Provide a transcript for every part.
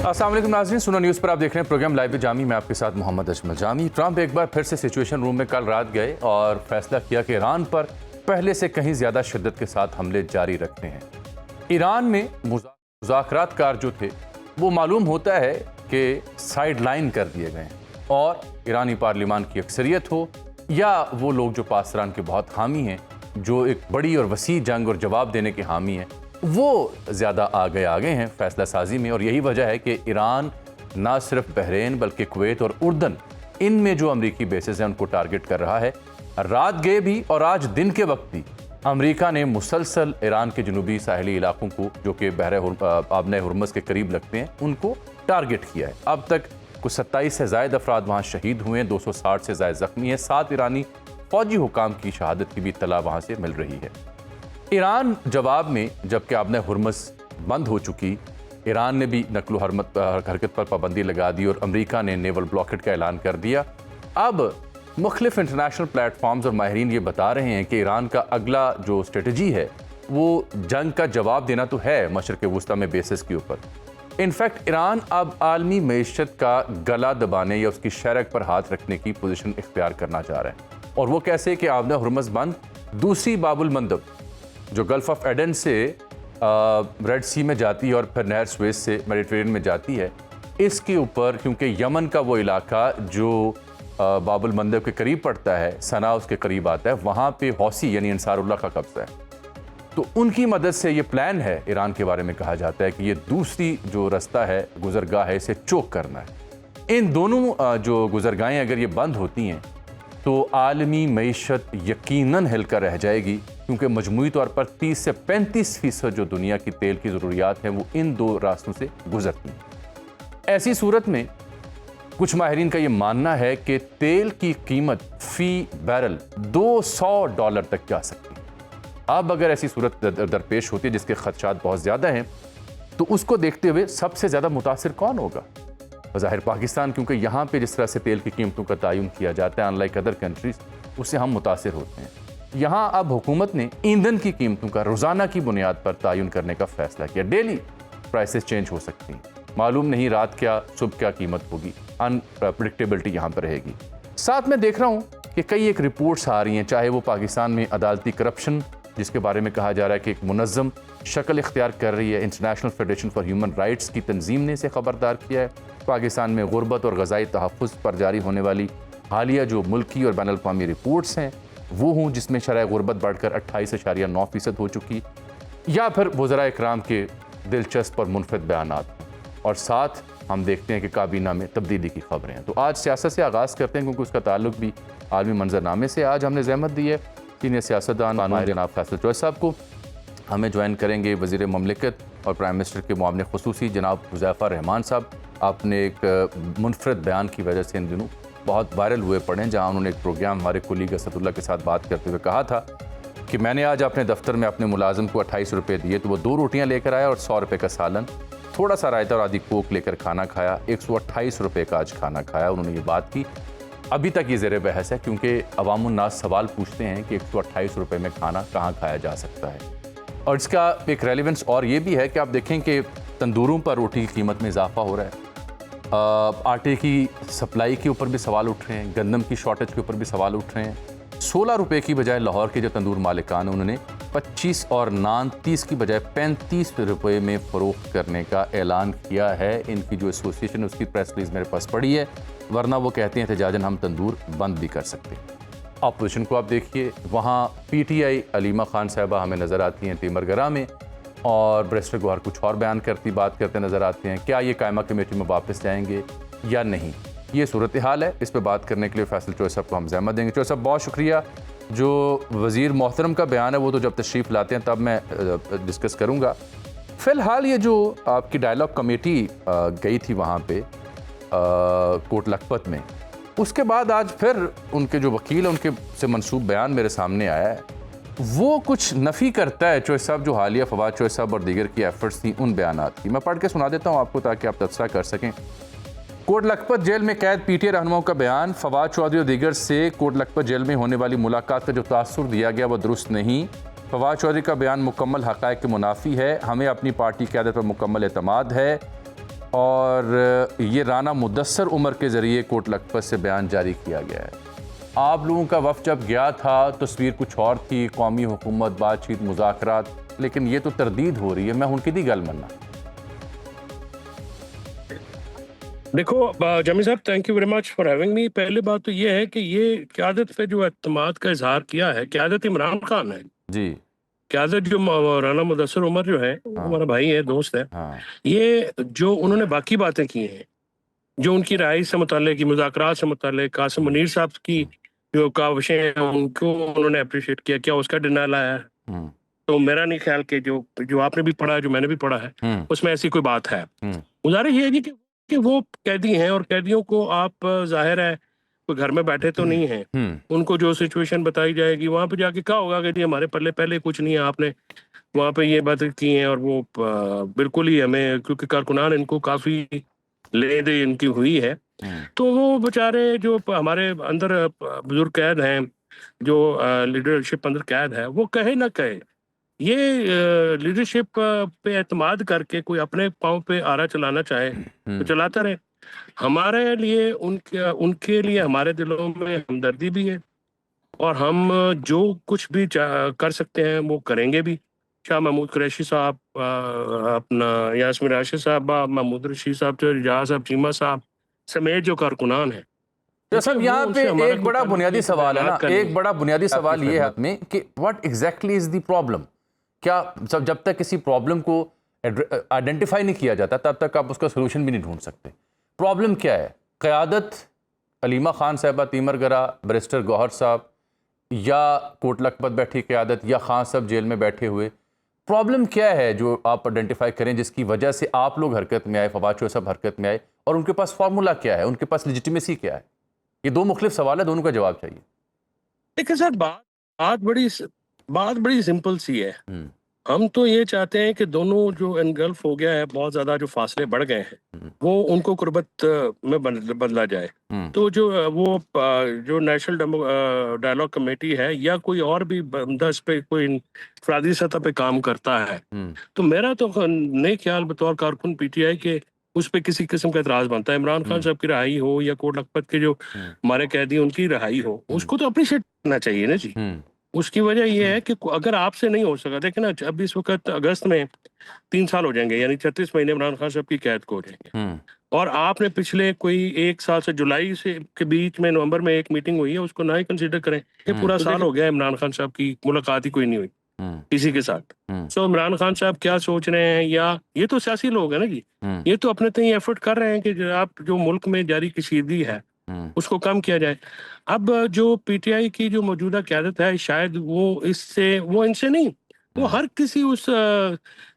अस्सलाम वालेकुम नाज़रीन, सुनो न्यूज़ पर आप देख रहे हैं प्रोग्राम लाइव जामी। मैं आपके साथ मोहम्मद अजमल जामी। ट्रंप एक बार फिर से सिचुएशन रूम में कल रात गए और फैसला किया कि ईरान पर पहले से कहीं ज़्यादा शिद्दत के साथ हमले जारी रखने हैं। ईरान में मुज़ाकरातकार जो थे वो मालूम होता है कि साइड लाइन कर दिए गए हैं और ईरानी पार्लियामान की अक्सरियत हो या वो लोग जो पासरान के बहुत हामी हैं, जो एक बड़ी और वसी जंग और जवाब देने के हामी हैं, वो ज़्यादा आगे हैं फैसला साजी में। और यही वजह है कि ईरान ना सिर्फ बहरीन बल्कि कुवैत और उर्दन, इनमें जो अमरीकी बेसेस हैं उनको टारगेट कर रहा है। रात गए भी और आज दिन के वक्त भी अमरीका ने मुसलसल ईरान के जनूबी साहली इलाकों को, जो कि आबने हुर्मुज़ के करीब लगते हैं, उनको टारगेट किया है। अब तक कुछ 27 से ज़ायद अफराद वहाँ शहीद हुए हैं, 260 से ज़ायद ज़ख्मी हैं। 7 ईरानी फ़ौजी हुकाम की शहादत की भी इत्तला वहाँ से मिल रही है। ईरान जवाब में, जबकि आबने हुर्मुज़ बंद हो चुकी, ईरान ने भी नकलो हरकत पर पाबंदी लगा दी और अमरीका ने नेवल ब्लॉकेट का ऐलान कर दिया। अब मुख्तलिफ इंटरनेशनल प्लेटफॉर्म्स और माहिरीन ये बता रहे हैं कि ईरान का अगला जो स्ट्रेटजी है वो जंग का जवाब देना तो है मशरक़ वुस्ता में बेसिस के ऊपर। इनफैक्ट ईरान अब आलमी मईशत का गला दबाने या उसकी शरक पर हाथ रखने की पोजीशन इख्तियार करना चाह रहा है। और वो कैसे कि आबना हुर्मुज़ बंद, दूसरी बाबुल मंदब जो गल्फ ऑफ एडन से रेड सी में जाती है और फिर नहर स्वेज़ से मेडिटेरेनियन में जाती है, इसके ऊपर, क्योंकि यमन का वो इलाका जो बाबुल मंदब के करीब पड़ता है, सना उसके करीब आता है, वहाँ पे हौसी यानी अंसारुल्लाह का कब्ज़ा है। तो उनकी मदद से ये प्लान है ईरान के बारे में कहा जाता है कि ये दूसरी जो रास्ता है, गुजरगाह है, इसे चोक करना है। इन दोनों जो गुजरगाहें अगर ये बंद होती हैं तो आलमी मईशत यकीनन हिलकर रह जाएगी, क्योंकि मजमूई तौर पर 30 से 35% जो दुनिया की तेल की ज़रूरियात हैं वो इन दो रास्तों से गुजरती हैं। ऐसी सूरत में कुछ माहिरीन का ये मानना है कि तेल की कीमत फ़ी बैरल $200 तक जा सकती है। अब अगर ऐसी सूरत दरपेश होती है जिसके खदशात बहुत ज़्यादा हैं, तो उसको देखते हुए सबसे ज़्यादा मुतासिर कौन होगा? ज़ाहिर पाकिस्तान, क्योंकि यहाँ पे जिस तरह से तेल की कीमतों का तयन किया जाता है अनलाइक अदर कंट्रीज़, उससे हम मुतासिर होते हैं। यहाँ अब हुकूमत ने ईंधन की कीमतों का रोज़ाना की बुनियाद पर तयन करने का फ़ैसला किया। डेली प्राइसेस चेंज हो सकती हैं, मालूम नहीं रात क्या सुबह क्या कीमत होगी, अनप्रडिक्टेबिलिटी यहाँ पर रहेगी। साथ में देख रहा हूँ कि कई एक रिपोर्ट्स आ रही हैं, चाहे वो पाकिस्तान में अदालती करप्शन जिसके बारे में कहा जा रहा है कि एक मुनज़्ज़म शक्ल इख्तियार कर रही है, International Federation for Human rights की तंजीम ने इसे खबरदार किया है। पाकिस्तान में गुर्बत और ग़ज़ाई तहफ़्फ़ुज़ पर जारी होने वाली हालिया जो मुल्की और बैनुल अक़वामी रिपोर्ट्स हैं वो हों, जिसमें शरह गुर्बत बढ़कर 28.9% हो चुकी, या फिर वज़राए इकराम के दिलचस्प और मुनफ़िद बयानात, और साथ हम देखते हैं कि काबीना में तब्दीली की खबरें हैं। तो आज सियासत से आगाज़ करते हैं, क्योंकि उसका ताल्लुक भी आलमी मंजरनामे से। आज हमने ज़हमत दी है सीनियर सियासतदान जनाब फैसल चौधरी साहब को। हमें ज्वाइन करेंगे वज़ीर ममलिकत और प्राइम मिनिस्टर के मुआविन ख़ुसूसी जनाब हुज़ैफ़ा रहमान साहब। आपने एक मुनफरद बयान की वजह से इन दिनों बहुत वायरल हुए पड़े हैं, जहाँ उन्होंने एक प्रोग्राम हमारे कुलीग असदुल्ला के साथ बात करते हुए कहा था कि मैंने आज अपने दफ्तर में अपने मुलाजिम को 28 रुपये दिए तो वो 2 रोटियाँ लेकर आया और 100 रुपये का सालन, थोड़ा सा रायता और आधी कोक लेकर खाना खाया। 128 रुपये का आज खाना खाया। उन्होंने ये बात की। अभी तक ये ज़ेर बहस है, क्योंकि अवामुन्नास सवाल पूछते हैं कि 128 रुपये में खाना कहाँ खाया जा सकता है। और इसका एक रेलिवेंस और ये भी है कि आप देखें कि तंदूरों पर रोटी की कीमत में इजाफा हो रहा है, आटे की सप्लाई के ऊपर भी सवाल उठ रहे हैं, गंदम की शॉर्टेज के ऊपर भी सवाल उठ रहे हैं। 16 रुपये की बजाय लाहौर के जो तंदूर मालिकान उन्होंने 25 और नान 30 की बजाय 35 रुपये में फ़रोख्त करने का ऐलान किया है। इनकी जो एसोसिएशन उसकी प्रेस रिलीज़ मेरे पास पड़ी है, वरना वो कहते हैं एहतजाजन हम तंदूर बंद भी कर सकते हैं। अपोजिशन को आप देखिए, वहाँ PTI अलीमा खान साहबा हमें नज़र आती हैं तीमरगरा में, और बैरिस्टर गौहर कुछ और बयान करती बात करते नज़र आते हैं। क्या ये कायमा कमेटी में वापस जाएंगे या नहीं, ये सूरत हाल है। इस पर बात करने के लिए फैसल चौधरी साहब को हम ज़हमत देंगे। चौधरी साहब बहुत शुक्रिया। जो वज़ीर मोहतरम का बयान है वो तो जब तशरीफ़ लाते हैं तब मैं डिस्कस करूँगा। फ़िलहाल ये जो आपकी डायलॉग कमेटी गई थी वहाँ पे कोट लखपत में, उसके बाद आज फिर उनके जो वकील हैं उनके से मंसूब बयान मेरे सामने आया है, वो कुछ नफ़ी करता है चौधरी साहब जो हालिया फवाद चौधरी साहब और दीगर की एफर्ट्स थी उन बयानात की। मैं पढ़ के सुना देता हूँ आपको ताकि आप तबसरा कर सकें। कोट लखपत जेल में कैद PTI रहनुमाओं का बयान। फवाद चौधरी और दीगर से कोट लखपत जेल में होने वाली मुलाकात का जो तासुर दिया गया वो दुरुस्त नहीं। फवाद चौधरी का बयान मुकम्मल हक़ाइक़ के मुनाफी है। हमें अपनी पार्टी क़यादत पर मुकम्मल एतमाद है। और ये राना मुदस्सर उमर के ज़रिए कोट लखपत से बयान जारी किया गया है। आप लोगों का वफ़द जब गया था तस्वीर कुछ और थी, कौमी हुकूमत, बातचीत, मुज़ाकरात, लेकिन ये तो तरदीद हो रही है। मैं उनकी दी गल मन्ना। देखो जामी साहब, thank you very much for having me. पहली बात तो ये है कि ये क़यादत पे जो एतमाद का इजहार किया है, क़यादत इमरान खान है जी। क़यादत जो राना मुदस्सर उमर जो है, हमारा भाई है, दोस्त है। हाँ। ये जो उन्होंने बाकी बातें की हैं, जो उनकी राय से मुताल्लिक, मुज़ाकरात से मुताल्लिक, कासिम मुनीर साहब की जो काविशें हैं उनको उन्होंने अप्रिशिएट किया, क्या उसका डिनायल आया है? तो मेरा नहीं ख्याल कि जो आपने भी पढ़ा है, जो मैंने भी पढ़ा है, उसमें ऐसी कोई बात है। गुजारिश ये है जी कि वो कैदी हैं और कैदियों को आप जाहिर है कोई घर में बैठे तो नहीं हैं, उनको जो सिचुएशन बताई जाएगी वहां पे जाके क्या होगा कि जी हमारे पल्ले पहले कुछ नहीं है, आपने वहां पे ये बातें की हैं और वो बिल्कुल ही हमें, क्योंकि कारकुनान इनको काफी ले दे इनकी हुई है, तो वो बेचारे जो हमारे अंदर बुजुर्ग कैद हैं, जो लीडरशिप अंदर कैद है, वो कहे ना कहे, ये लीडरशिप पे एतमाद करके कोई अपने पाँव पे आरा चलाना चाहे तो चलाता रहे। हमारे लिए उनके उनके लिए हमारे दिलों में हमदर्दी भी है और हम जो कुछ भी कर सकते हैं वो करेंगे भी। शाह महमूद कुरैशी साहब, अपना यास्मीन राशिद साहब, महमूद रशीद साहब, रियाज साहब, चीमा साहब समेत जो कारकुनान है, तो सब यहाँ पे एक बड़ा बुनियादी सवाल है ना, एक बड़ा बुनियादी सवाल ये है में कि what exactly is the problem. क्या सब जब तक किसी प्रॉब्लम को आइडेंटिफाई नहीं किया जाता तब तक आप उसका सोल्यूशन भी नहीं ढूंढ सकते। प्रॉब्लम क्या है? क़यादत अलीमा खान साहबा, तीमर गरा, बैरिस्टर गौहर साहब, या कोट लखपत बैठी क़यादत, या खान साहब जेल में बैठे हुए? प्रॉब्लम क्या है जो आप आइडेंटिफाई करें जिसकी वजह से आप लोग हरकत में आए, फवाद चौधरी साहब हरकत में आए, और उनके पास फार्मूला क्या है, उनके पास लेजिटिमेसी क्या है? ये दो मुख्तलिफ सवाल है, दोनों का जवाब चाहिए। देखिए सर, बात बड़ी सिंपल सी है। हम तो ये चाहते हैं कि दोनों जो एनगल्फ हो गया है, बहुत ज्यादा जो फासले बढ़ गए हैं, वो उनको कुर्बत में बदला जाए। तो जो नेशनल डायलॉग कमेटी है या कोई और भी बंदा इस पे कोई इंफरादी सतह पे काम करता है, तो मेरा तो नहीं ख्याल बतौर कारकुन पीटीआई के उस पे किसी किस्म का एतराज बनता है। इमरान खान साहब की रहाई हो या कोट लखपत के जो हमारे कैदी उनकी रहाई हो, उसको तो अप्रिशिएट करना चाहिए ना जी। उसकी वजह यह है कि अगर आपसे नहीं हो सका, देखे ना, अब इस वक्त अगस्त में 3 साल हो जाएंगे, यानी 36 महीने इमरान खान साहब की कैद को हो जाएंगे, और आपने पिछले कोई 1 साल से जुलाई से के बीच में नवंबर में एक मीटिंग हुई है, उसको ना ही कंसीडर करें कि पूरा साल हो गया इमरान खान साहब की मुलाकात ही कोई नहीं हुई किसी के साथ। सो इमरान खान साहब क्या सोच रहे हैं, या ये तो सियासी लोग हैं ना जी, ये तो अपने तय एफर्ट कर रहे हैं कि आप जो मुल्क में जारी कशीदगी है उसको कम किया जाए। अब जो पीटीआई की जो मौजूदा क़यादत है, शायद वो इनसे नहीं, वो हर किसी उस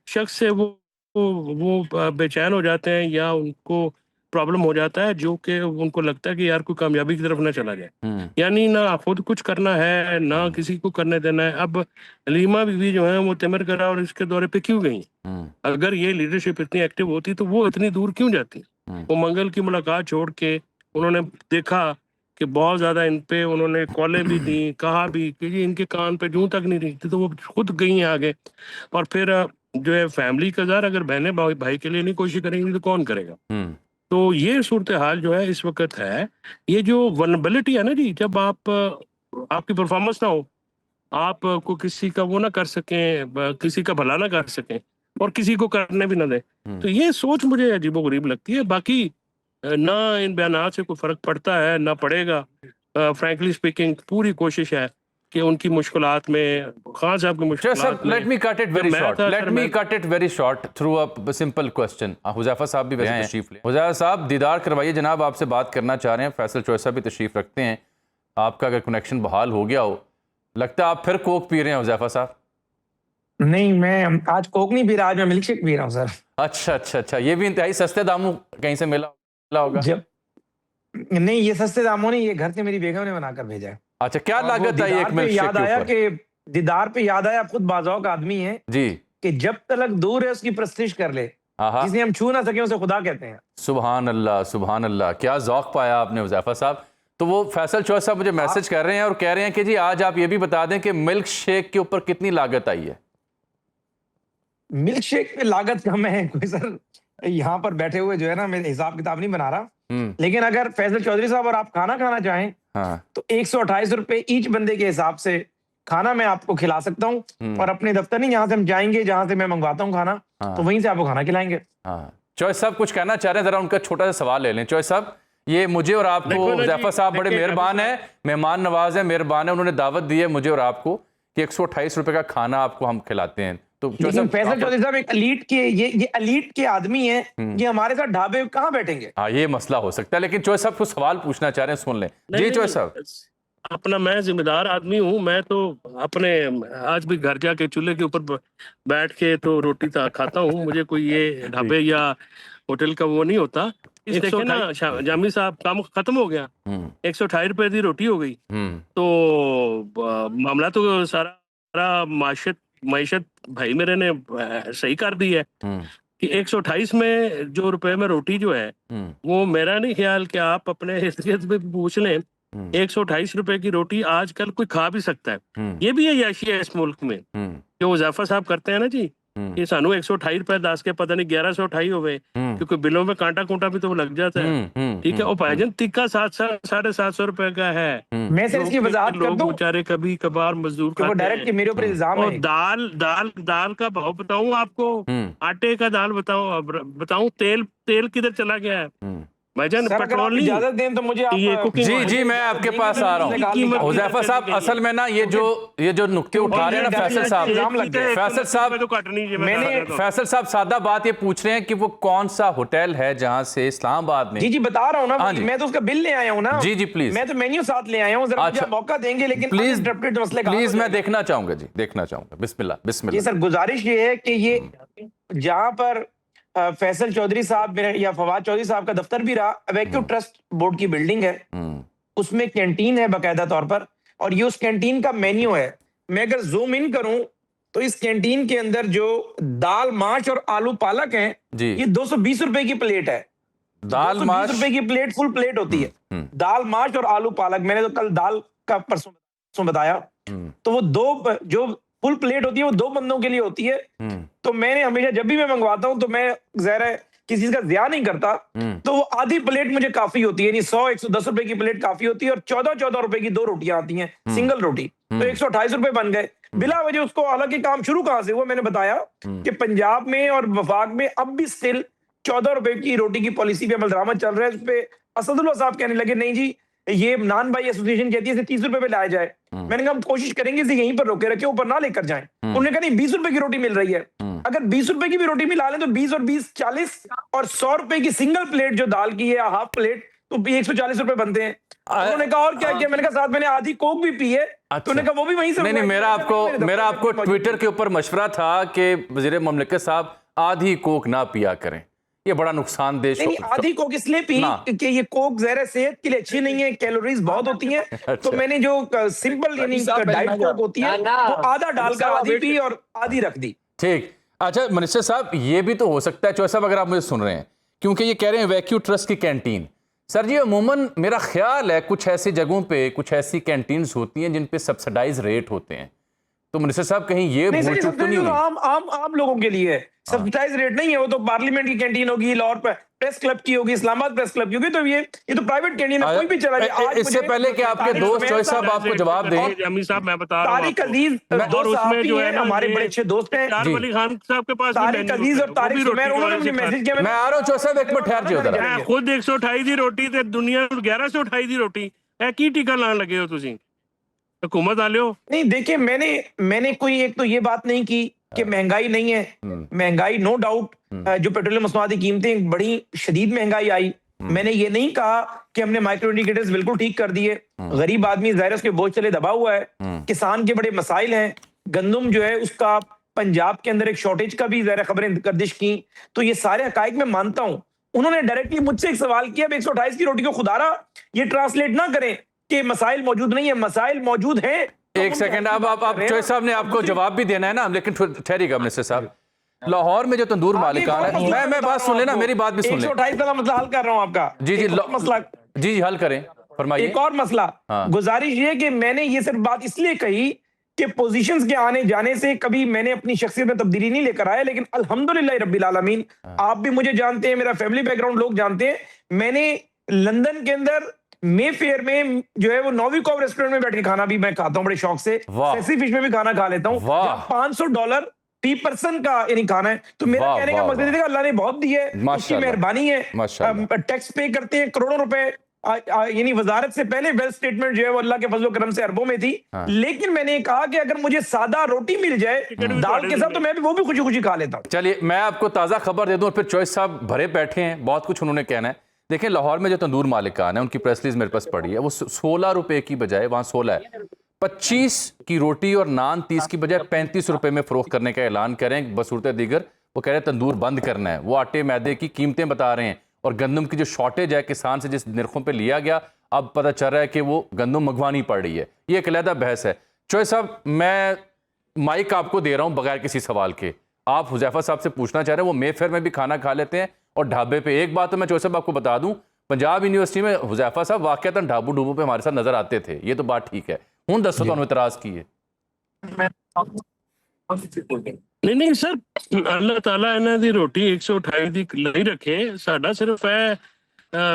शख्स से वो बेचैन हो जाते हैं या उनको प्रॉब्लम हो जाता है, जो कि उनको लगता है कि यार कोई कामयाबी की तरफ ना चला जाए, यानी ना खुद कुछ करना है ना किसी को करने देना है। अब लीमा बीवी जो है वो तिमर करा और इसके दौरे पे क्यों गई? अगर ये लीडरशिप इतनी एक्टिव होती तो वो इतनी दूर क्यों जाती? वो मंगल की मुलाकात छोड़ के उन्होंने देखा कि बहुत ज्यादा इन पे उन्होंने कॉलें भी दी, कहा भी कि जी इनके कान पे जूं तक नहीं रही, तो वो खुद गई हैं आगे। और फिर जो है फैमिली का ज़र अगर बहनें भाई के लिए नहीं कोशिश करेंगी तो कौन करेगा? तो ये सूरत हाल जो है इस वक्त है। ये जो वल्नरेबिलिटी है ना जी, जब आपकी परफॉर्मेंस ना हो, आप को किसी का वो ना कर सकें, किसी का भला ना कर सकें और किसी को करने भी ना दें, तो ये सोच मुझे अजीबोगरीब लगती है। बाकी ना इन बयानात से कोई फर्क पड़ता है ना पड़ेगा। फ्रैंकली स्पीकिंग पूरी कोशिश है कि उनकी मुश्किलात में, खान साहब की मुश्किलात में, let me cut it very short through a simple question. Huzaifa साहब भी वैसे तशरीफ ले। हुज़ैफा साहब दीदार करवाइए, जनाब आपसे बात करना चाह रहे हैं। फैसल चौधरी साहब भी तशरीफ रखते हैं, आपका अगर कनेक्शन बहाल हो गया हो, लगता है आप फिर कोक पी रहे हैं हुज़ैफा साहब। नहीं, मैं आज कोक नहीं पी रहा, आज मैं मिल्क शेक पी रहा हूँ सर। अच्छा, ये भी इंतहाई सस्ते दामों कहीं से मिला होगा। नहीं, ये सस्ते दामों नहीं, ये घर से मेरी बेगम ने बनाकर भेजा है। अच्छा, क्या लागत आई एक मिल्क शेक याद आया कि दीदार पे याद आया, आप खुद बाज़ौक़ आदमी हैं जी, कि जब तलक दूर है उसकी प्रस्तिश कर ले, जिसे हम छू ना सके उसे खुदा कहते हैं। सुभान अल्लाह, क्या ज़ौक़ पाया आपने हुज़ैफा साहब। तो वो फैसल चौधरी साहब मुझे मैसेज कर रहे हैं और कह रहे हैं कि जी आज आप ये भी बता दें कि मिल्क शेक के ऊपर कितनी लागत आई है। मिल्क शेक पे लागत कम है कोई सर, यहाँ पर बैठे हुए जो है ना, मैं हिसाब किताब नहीं बना रहा, लेकिन अगर फैसल चौधरी साहब और आप खाना खाना चाहें तो 128 रुपए ईच बंदे के हिसाब से खाना मैं आपको खिला सकता हूँ, और अपने दफ्तर नहीं, जहां से हम जाएंगे, जहां से मैं मंगवाता हूँ खाना, तो वहीं से आपको खाना खिलाएंगे। चॉइस साहब कुछ कहना चाह रहे हैं, जरा उनका छोटा सा सवाल ले लें। चॉइस साहब, ये मुझे और आपको, हुज़ैफा साहब बड़े मेहरबान है, मेहमान नवाज है, मेहरबान है, उन्होंने दावत दी है मुझे और आपको कि 128 रुपए का खाना आपको हम खिलाते हैं। तो लेकिन फैसल चौधरी साहब एक एलीट के, ये एलीट के आदमी हैं, ये हमारे साथ ढाबे कहाँ बैठेंगे? हाँ, ये मसला हो सकता है, लेकिन चॉइस साहब कुछ सवाल पूछना चाह रहे हैं, सुन लें। जी चॉइस साहब। अपना मैं जिम्मेदार आदमी हूँ, मैं तो अपने आज भी घर जाके चूल्हे के ऊपर बैठ के तो रोटी खाता हूँ, मुझे कोई ये ढाबे या होटल का वो नहीं होता। इस देखे ना जामी साहब, काम खत्म हो गया, 128 रुपए की रोटी हो गई, तो मामला तो सारा माशत भाई मेरे ने सही कर दी है कि 128 में जो रुपए में रोटी जो है, वो मेरा नहीं ख्याल कि आप अपने हैसियत में पूछ लें, 128 रुपए की रोटी आजकल कोई खा भी सकता है। ये भी अय्याशी है इस मुल्क में, जो हुज़ैफा साहब करते हैं ना जी, कि सानू 128 रुपए 10 के पता नहीं 1128 हो गए, क्योंकि बिलों में कांटा कूंटा भी तो लग जाता है। ठीक है, और भाईजान टिक्का 700-750 रुपए का है। मैं से इसकी वजाहत कर दूं, बेचारे कभी कभार मजदूर वो डायरेक्ट मेरे ऊपर इल्जाम है। और दाल का भाव बताऊं आपको, आटे का दाल बताऊं, तेल किधर चला गया है भाईजान? पेट्रोल नहीं, इजाजत दें तो मुझे आप जी मैं आपके पास आ रहा हूँ। हुज़ैफा साहब, असल में ना ये जो नुक्ते उठा रहे हैं ना फैसल साहब सादा बात ये पूछ रहे हैं कि वो कौन सा होटल है जहां से इस्लामाबाद में। जी बता रहा हूँ ना, मैं तो उसका बिल ले आया हूँ ना। जी प्लीज, मैं तो मेन्यू साथ ले आया हूँ, जरा मुझे मौका देंगे, लेकिन प्लीज मैं देखना चाहूंगा जी, देखना चाहूंगा। बिस्मिल्लाह। जी सर, गुजारिश ये है कि ये जहां पर फैसल चौधरी साहब या फवाद चौधरी साहब का दफ्तर भी रहा, वैक्यू ट्रस्ट बोर्ड की बिल्डिंग है, उसमें कैंटीन है बाकायदा तौर पर, और ये उस कैंटीन का मेन्यू है। मैं अगर जूम इन करूं तो इस कैंटीन के अंदर जो दाल माश और आलू पालक हैं, ये 220 रुपए की प्लेट है। दाल माश रुपए की प्लेट, फुल प्लेट होती है दाल माश और आलू पालक। मैंने तो कल दाल का परसों बताया, तो वो दो जो फुल प्लेट होती है वो 2 बंदों के लिए होती है। तो मैंने हमेशा जब भी मैं मंगवाता हूं तो मैं ज़ाहिर है किसी चीज का ज़िया नहीं करता, तो वो आधी प्लेट मुझे काफी होती है, यानी 100-110 रुपए की प्लेट काफी होती है, और 14-14 रुपए की 2 रोटियां आती हैं, सिंगल रोटी, तो 128 रुपए बन गए बिला वजह। उसको हालांकि काम शुरू कहां से हुआ, मैंने बताया कि पंजाब में और वफाक में अब भी स्टिल 14 रुपए की रोटी की पॉलिसी पे अमल दरामद चल रहा है। उस पे असदुल्ला साहब कहने लगे नहीं जी, ये नान भाई एसोसिएशन कहती है इसे 30 रुपए पे लाया जाए। मैंने कहा हम कोशिश करेंगे इसे यहीं पर रोके रखे, ऊपर ना लेकर जाएं। उन्होंने कहा नहीं, 20 रुपए की रोटी मिल रही है, अगर 20 रुपए की भी रोटी मिला लें तो 20 और 20 40, और 100 रुपए की सिंगल प्लेट जो दाल की है, हाफ प्लेट, तो 140 रुपए बनते हैं। उन्होंने कहा और क्या किया? मैंने कहा साथ मैंने आधी कोक भी पी है। तो उन्होंने कहा वो भी वहीं से। नहीं, मेरा आपको ट्विटर के ऊपर मशवरा था कि वज़ीर मुमलिकत साहब आधी कोक ना पिया करें, ये बड़ा नुकसानदेह। आधी कोक इसलिए पी कि ये कोक ज़रा सेहत के लिए अच्छी नहीं है, कैलोरीज बहुत होती हैं। अच्छा। तो मैंने जो सिंपल यानी डाइट कोक होती है वो आधा डालकर आधी पी और आधी रख दी। ठीक। अच्छा मिनिस्टर साहब, ये भी तो हो सकता है, चौधरी साहब अगर आप मुझे सुन रहे हैं, क्योंकि ये कह रहे हैं वैक्यू ट्रस्ट की कैंटीन। सर जी, अमूमन मेरा ख्याल है कुछ ऐसी जगहों पे कुछ ऐसी कैंटीन्स होती हैं जिन पे सब्सिडाइज रेट होते हैं, तो मिनिस्टर साहब कहीं ये भूल चूक तो नहीं हुई? आम लोगों के लिए है, सब्सिडाइज रेट नहीं है। वो तो पार्लियामेंट की कैंटीन होगी, लाहौर प्रेस क्लब की होगी, इस्लामाबाद प्रेस क्लब की होगी, तो ये तो प्राइवेट कैंटीन है, कोई भी चला जाए। इससे पहले कि आपके दोस्त चौधरी साहब आपको जवाब दें, अमीर साहब मैं बता रहा हूं, तारिक अजीज दोस्त साहब जो है हमारे बड़े अच्छे दोस्त हैं, तारिक अली खान साहब के पास तारिक अजीज और तारिक सुमैर, उन्होंने मुझे मैसेज किया। मैं आ रहा हूं चौधरी साहब, एक मिनट ठहर जाओ जरा। खुद 128 दी रोटी ते दुनिया 1128 दी रोटी है, की टीका लाने लगे हो तुसी? हुकूमत आले हो? नहीं देखिए, मैंने कोई एक तो ये बात नहीं की कि महंगाई नहीं है। महंगाई नो डाउट, जो पेट्रोलियम मसनूआत की कीमतें बड़ी शदीद महंगाई आई। मैंने ये नहीं कहा कि हमने माइक्रो इंडिकेटर्स बिल्कुल ठीक कर दिए। गरीब आदमी ज़ाहिर उसके बोझ चले दबा हुआ है, किसान के बड़े मसाइल हैं। गंदम जो है उसका पंजाब के अंदर एक शॉर्टेज का भी ज़ाहिर खबरें गर्दिश की, तो ये सारे हकाइक मैं मानता हूँ। उन्होंने डायरेक्टली मुझसे एक सवाल किया, 128 की रोटी को खुदारा ये ट्रांसलेट ना करें कि मसाइल मौजूद नहीं है, मसाइल मौजूद हैं। एक सेकंड, अब चौधरी साहब ने आपको जवाब भी देना है ना, लेकिन ठहरिएगा मिनिस्टर साहब। लाहौर में जो तंदूर मालिकान है, मैं बात सुन लेना, मेरी बात भी सुन ले। 128 का मसला हल कर रहा हूं आपका। जी मसला जी हल करें, फरमाइए। एक और मसला, गुजारिश ये कि मैंने ये सिर्फ बात इसलिए कही के पोजीशंस के आने जाने से कभी मैंने अपनी शख्सियत में तब्दीली नहीं लेकर आया, लेकिन अल्हम्दुलिल्लाह रब्बिल आलमीन, आप भी मुझे जानते हैं, मेरा फैमिली बैकग्राउंड लोग जानते हैं, मैंने लंदन के अंदर मे फेयर में जो है वो नोविकोव रेस्टोरेंट में बैठ के खाना भी मैं खाता हूँ बड़े शौक से, सेसी फिश में भी खाना खा लेता हूँ, $500 फी पर्सन का यानी खाना है। तो मेरा कहने का मकसद है अल्लाह ने बहुत दी है, उसकी मेहरबानी है, टैक्स पे करते हैं करोड़ों रुपए, यानी वजारत से पहले वेल्थ स्टेटमेंट जो है वो अल्लाह के फजल करम से अरबों में थी। लेकिन मैंने कहा कि अगर मुझे सादा रोटी मिल जाए दाल के साथ तो मैं भी वो भी खुशी खुशी खा लेता हूँ। चलिए मैं आपको ताज़ा खबर दे दूं और फिर चॉइस साहब भरे बैठे हैं, बहुत कुछ उन्होंने कहना है। देखिए लाहौर में जो तंदूर मालिकान है उनकी प्रेस रिलीज मेरे पास पड़ी है, वो 16 रुपए की बजाय, वहाँ 16 है, 25 की रोटी और नान 30 की बजाय 35 रुपए में फरोख्त करने का ऐलान करें बसूरत दीगर। वो कह रहे हैं तंदूर बंद करना है। वो आटे मैदे की कीमतें बता रहे हैं और गंदम की जो शॉर्टेज है किसान से जिस निर्खों पे लिया गया, अब पता चल रहा है कि वो गंदम मंगवानी पड़ रही है। ये एक अलहदा बहस है। चॉइस साहब मैं माइक आपको दे रहा हूँ बगैर किसी सवाल के, आप हुजैफा साहब से पूछना चाह रहे हैं, वो मेफेयर में भी खाना खा लेते हैं और ढाबे पे। एक बात तो मैं चॉइस साहब आपको बता दूं, पंजाब यूनिवर्सिटी में हुजैफा साहब वाकयातन ढाबू ढूबू पे हमारे साथ नजर आते थे, ये तो बात ठीक है। हूं दसो तो इतराज की है नहीं सर, अल्लाह ताला इन्हां दी रोटी 128 दी नहीं रखे, साडा सिर्फ है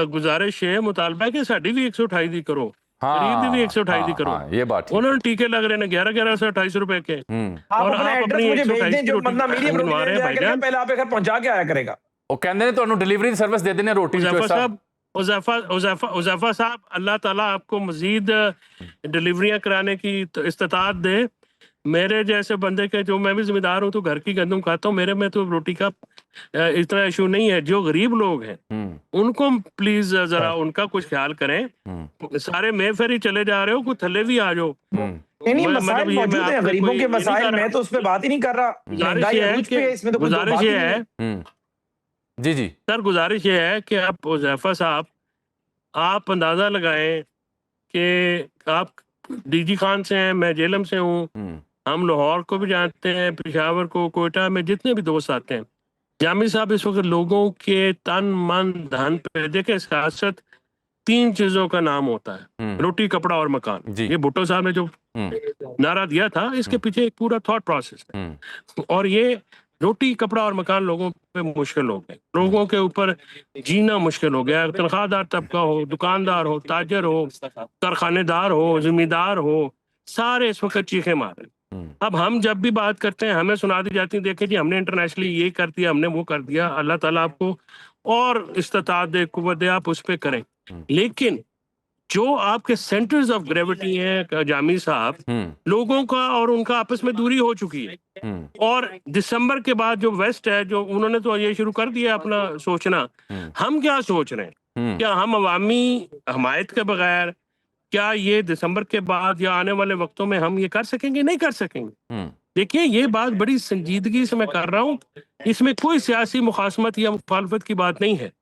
गुजारिश है, मुतालबा है कि साडी भी 128 दी करो, गरीब दी भी 128 दी करो। ये बात उन्होंने टीके लग रहे हैं 11-1128 रुपए के, और आप अपनी 128 जो बंदा मीडियम रोटी ले जाएगा पहले आप घर पहुंचा के आया करेगा। ਉਹ ਕਹਿੰਦੇ ਨੇ ਤੁਹਾਨੂੰ डिलीवरी सर्विस दे देने रोटी। उज़ैफा साहब अल्लाह ताला आपको मजीद डिलीवरियां कराने की इस्तात दे। मेरे जैसे बंदे के, जो मैं भी जिम्मेदार हूँ तो घर की गंदम खाता हूँ, मेरे में तो रोटी का इतना इशू नहीं है। जो गरीब लोग हैं उनको प्लीज जरा उनका कुछ ख्याल करें। सारे मेफेयर ही चले जा रहे हो, कुछ थल्ले भी आ जाओ। नहीं मसाइल मौजूद हैं, गरीबों के मसाइल, मैं तो उस पर बात ही नहीं कर रहा। गुजारिश ये है जी सर, गुजारिश ये है कि आप उज़ैफा साहब आप अंदाजा लगाएं कि आप डीजी खान से हैं, मैं जेलम से हूँ, हम लाहौर को भी जानते हैं, पेशावर को, कोयटा में जितने भी दोस्त आते हैं। जामी साहब इस वक्त लोगों के तन मन धन पे देखे, सियासत 3 चीजों का नाम होता है, रोटी कपड़ा और मकान। ये भुट्टो साहब ने जो नारा दिया था, इसके पीछे एक पूरा थॉट प्रोसेस है। और ये रोटी कपड़ा और मकान लोगों पे मुश्किल हो गए, लोगों के ऊपर जीना मुश्किल हो गया। तनख्वाहदार तबका हो, दुकानदार हो, ताजर हो, कारखानेदार हो, जिम्मेदार हो, सारे इस वक्त चीखे मारे। अब हम जब भी बात करते हैं हमें सुना दी जाती है, देखे जी हमने इंटरनेशनली ये कर दिया, हमने वो कर दिया। अल्लाह ताला आपको और इस्तात दे, कुव्वत दे, आप उस पर करें। लेकिन जो आपके सेंटर्स ऑफ ग्रेविटी हैं जामी साहब, लोगों का और उनका आपस में दूरी हो चुकी है। और दिसंबर के बाद जो वेस्ट है, जो उन्होंने तो ये शुरू कर दिया अपना सोचना। हम क्या सोच रहे हैं, क्या हम अवामी हमायत के बगैर क्या ये दिसंबर के बाद या आने वाले वक्तों में हम ये कर सकेंगे? नहीं कर सकेंगे। देखिए ये बात बड़ी संजीदगी से मैं कर रहा हूँ, इसमें कोई सियासी मुखासमत या मुखालफत की बात नहीं है।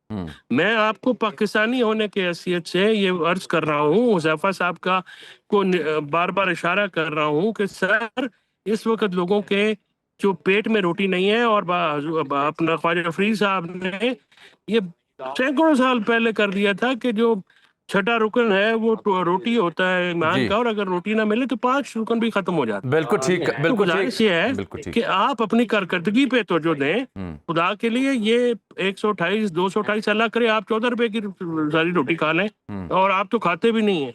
मैं आपको पाकिस्तानी होने की हैसियत से ये अर्ज कर रहा हूँ, हुज़ैफा साहब का को बार बार इशारा कर रहा हूँ कि सर इस वक्त लोगों के जो पेट में रोटी नहीं है, और अपना ख्वाजा फरीद साहब ने ये सैकड़ों साल पहले कर दिया था कि जो छठा रुकन है वो रोटी होता है ईमान का, और अगर रोटी ना मिले तो 5 रुकन भी खत्म हो जाते हैं। बिल्कुल ठीक, बिल्कुल गुजारिश ये है कि आप अपनी कारकर्दगी पे तवज्जो दें खुदा के लिए। ये 128 228 अल्लाह करे आप 14 रुपए की सारी रोटी खा लें, और आप तो खाते भी नहीं है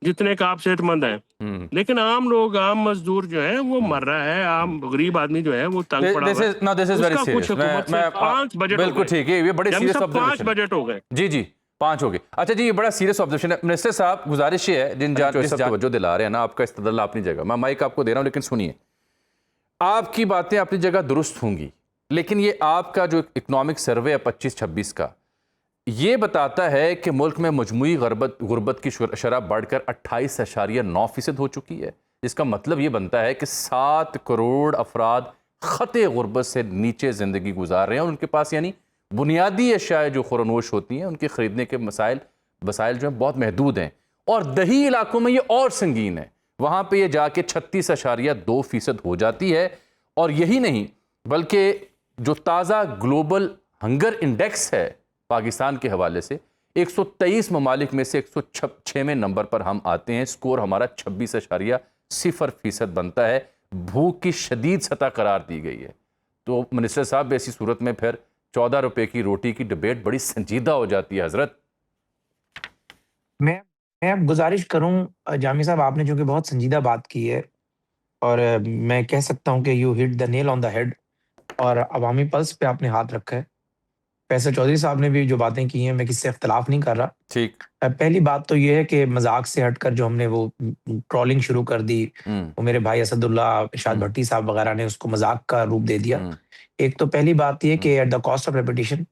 जितने का आप सेहतमंद हैं। लेकिन आम लोग, आम मजदूर जो है वो मर रहा है, आम गरीब आदमी जो है वो तंग पड़ा हुआ है। कुछ 5 बजट, बिल्कुल ठीक है, ये बड़े सीरियस 5 बजट हो गए। जी 5 हो गए। अच्छा जी, ये बड़ा सीरियस ऑब्जर्वेशन है। मिनिस्टर साहब गुजारिश है, जिन तवज्जो दिला रहे हैं ना, आपका इस्तदलाल अपनी जगह, मैं माइक आपको दे रहा हूं, लेकिन सुनिए, आपकी बातें अपनी जगह दुरुस्त होंगी, लेकिन ये आपका जो इकोनॉमिक सर्वे है 25-26 का, ये बताता है कि मुल्क में मजमूई गुर्बत की शरह बढ़कर 28.9% हो चुकी है। इसका मतलब ये बनता है कि 7 करोड़ अफराद खते गुर्बत से नीचे ज़िंदगी गुजार रहे हैं, और उनके पास यानी बुनियादी अशाए जो खुरनोश होती हैं उनके ख़रीदने के वसाइल जो हैं बहुत महदूद हैं। और दही इलाकों में ये और संगीन है, वहाँ पे ये जाके 36.2% हो जाती है। और यही नहीं बल्कि जो ताज़ा ग्लोबल हंगर इंडेक्स है पाकिस्तान के हवाले से, 123 ममालिक में से 106वें नंबर पर हम आते हैं। स्कोर हमारा 0% बनता है। भूख की शदीद सतह करार दी गई है। तो मिनिस्टर साहब, ऐसी सूरत में फिर 14 रुपए की रोटी की डिबेट बड़ी संजीदा हो जाती है हजरत। मैं अब गुजारिश करूं जामी साहब, आपने जो कि बहुत संजीदा बात की है, और मैं कह सकता हूं कि you hit the nail on the head, और अवामी पल्स पे आपने हाथ रखा है। फैसल चौधरी साहब ने भी जो बातें की हैं, मैं किससे इख्तलाफ नहीं कर रहा। ठीक। पहली बात तो ये है कि मजाक से हटकर जो हमने वो ट्रोलिंग शुरू कर दी, वो मेरे भाई असदुल्ला इरशाद भट्टी साहब वगैरह ने उसको मजाक का रूप दे दिया। एक तो पहली बात ये कि at the cost of reputation,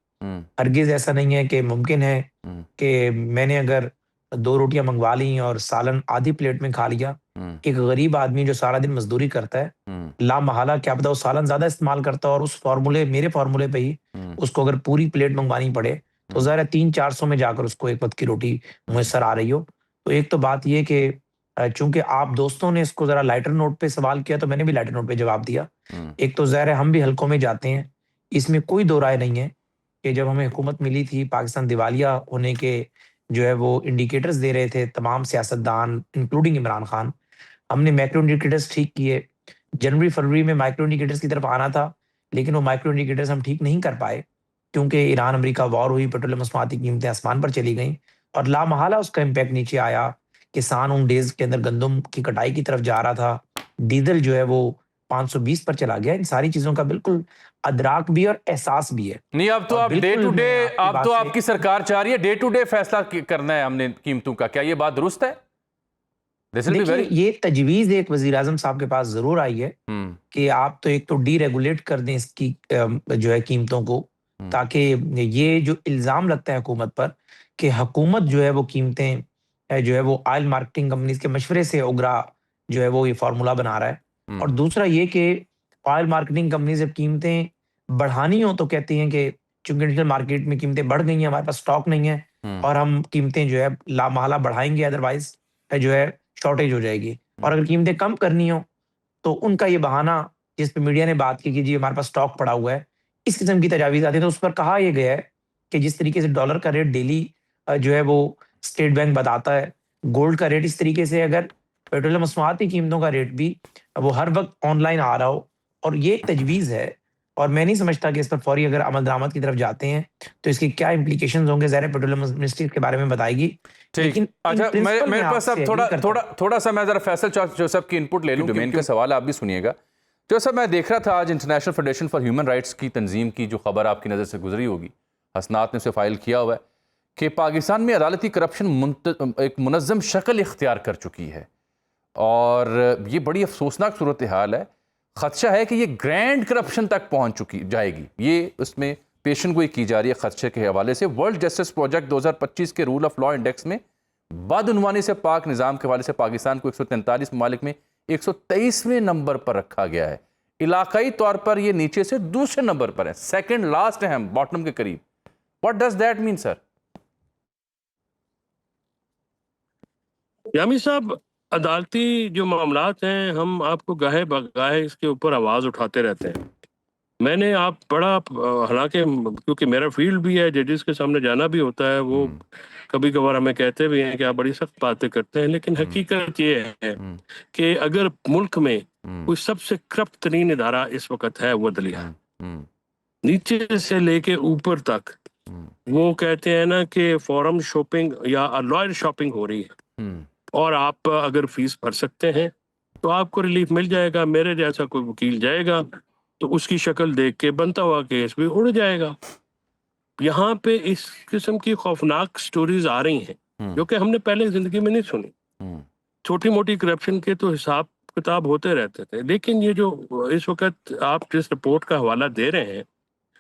हरगिज ऐसा नहीं है कि मुमकिन है कि मैंने अगर 2 रोटियां मंगवा ली और सालन आधी प्लेट में खा लिया, एक गरीब आदमी जो सारा दिन मजदूरी करता है, ला महाला क्या पता वो सालन ज्यादा इस्तेमाल करता है, और उस फॉर्मूले, मेरे फॉर्मूले पे ही उसको अगर पूरी प्लेट मंगवानी पड़े तो ज़रा 300-400 में जाकर उसको एक वक्त की रोटी मुयसर आ रही हो। तो एक तो बात ये कि चूंकि आप दोस्तों ने इसको जरा लाइटर नोट पे सवाल किया, तो मैंने भी लाइटर नोट पे जवाब दिया। एक तो ज़ाहिर है हम भी हलकों में जाते हैं, इसमें कोई दो राय नहीं है कि जब हमें हुकूमत मिली थी, पाकिस्तान दिवालिया होने के जो है वो इंडिकेटर्स दे रहे थे तमाम सियासतदान इंक्लूडिंग इमरान खान, हमने मैक्रो इंडिकेटर्स ठीक किए। जनवरी फरवरी में माइक्रो इंडिकेटर्स की तरफ आना था, लेकिन वो माइक्रो इंडिकेटर्स हम ठीक नहीं कर पाए, क्योंकि ईरान अमेरिका वॉर हुई, पेट्रोलियम मसनूआत की कीमतें आसमान पर चली गईं, और लामहला उसका इम्पैक्ट नीचे आया। किसान उन डेज के अंदर गंदम की कटाई की तरफ जा रहा था, डीजल जो है वो 520 पर चला गया। इन सारी चीजों का बिल्कुल अदराक भी और एहसास भी है। नहीं, अब तो आप डे टू डे, अब तो आपकी सरकार चाह रही है डे टू डे फैसला करना है हमने कीमतों का। क्या ये बात दुरुस्त है? देखिए, ये तजवीज एक वजीर आजम साहब के पास जरूर आई है कि आप तो एक तो डीरेगुलेट कर दें इसकी जो है कीमतों को, ताकि ये जो इल्जाम लगता है हुकूमत पर कि हुकूमत जो है वो कीमतें जो है वो ऑयल मार्केटिंग कंपनीज के मशवरे से उगरा जो है वो ये फार्मूला बना रहा है। और दूसरा ये कि ऑयल मार्केटिंग कंपनी जब कीमतें बढ़ानी हो तो कहती हैं कि चूंकि इंटरनेशनल मार्केट में कीमतें बढ़ गई हैं, हमारे पास स्टॉक नहीं है और हम कीमतें जो है लामहला बढ़ाएंगे, अदरवाइज जो है शॉर्टेज हो जाएगी। और अगर कीमतें कम करनी हो तो उनका ये बहाना जिस पे मीडिया ने बात की कि जी हमारे पास स्टॉक पड़ा हुआ है, इस किस्म की तजावीज आती है। तो उस पर कहा यह गया है कि जिस तरीके से डॉलर का रेट डेली जो है वो स्टेट बैंक बताता है, गोल्ड का रेट इस तरीके से, अगर पेट्रोलियम मसनूआत की कीमतों का रेट भी वो हर वक्त ऑनलाइन आ रहा हो, और ये एक तजवीज़ है। और मैं नहीं समझता कि इस पर फौरी अगर अमल दरामद की तरफ जाते हैं तो इसके क्या इम्प्लीकेशंस होंगे, ज़ाहिर पेट्रोलियम मिनिस्ट्री के बारे में बताएगी। ठीक, अच्छा, मेरे पास अब थोड़ा सा मैं जरा फैसल जोसेफ की इनपुट ले लूं। डोमेन का सवाल आप भी सुनिएगा। जोसेफ, मैं देख रहा था आज international Federation for Human rights की तंजीम की जो खबर आपकी नज़र से गुजरी होगी, हसनात ने उसे फाइल किया हुआ है कि पाकिस्तान में अदालती करप्शन एक मुनज़्ज़म शक्ल इख्तियार कर चुकी है, और ये बड़ी अफसोसनाक सूरत हाल है। खदशा है कि ये ग्रैंड करप्शन तक पहुंच चुकी जाएगी। ये उसमें पेशन गोई की जा रही है खदशे के हवाले से। वर्ल्ड जस्टिस प्रोजेक्ट 2025 के रूल ऑफ लॉ इंडेक्स में बदउनवानी से पाक निज़ाम के हवाले से पाकिस्तान को 143 ममालिक में 123वें नंबर पर रखा गया है। इलाकाई तौर पर ये नीचे से दूसरे नंबर पर है, सेकंड लास्ट है हम, बॉटम के करीब। What does that mean sir? Yami साहब, अदालती जो मामलात हैं, हम आपको गाहे बगाहे इसके ऊपर आवाज़ उठाते रहते हैं। मैंने आप बड़ा, हालांकि क्योंकि मेरा फील्ड भी है, जजेस के सामने जाना भी होता है, वो कभी कभार हमें कहते भी हैं कि आप बड़ी सख्त बातें करते हैं, लेकिन हकीकत ये है कि अगर मुल्क में कोई सबसे करप्ट तरीन इदारा इस वक्त है वो अदलिया, नीचे से लेके ऊपर तक, वो कहते हैं ना कि फॉरम शॉपिंग या लॉयर शॉपिंग हो रही है, और आप अगर फीस भर सकते हैं तो आपको रिलीफ मिल जाएगा। मेरे जैसा कोई वकील जाएगा तो उसकी शक्ल देख के बनता हुआ केस भी उड़ जाएगा। यहाँ पे इस किस्म की खौफनाक स्टोरीज आ रही हैं जो कि हमने पहले जिंदगी में नहीं सुनी। छोटी मोटी करप्शन के तो हिसाब किताब होते रहते थे, लेकिन ये जो इस वक्त आप जिस रिपोर्ट का हवाला दे रहे हैं,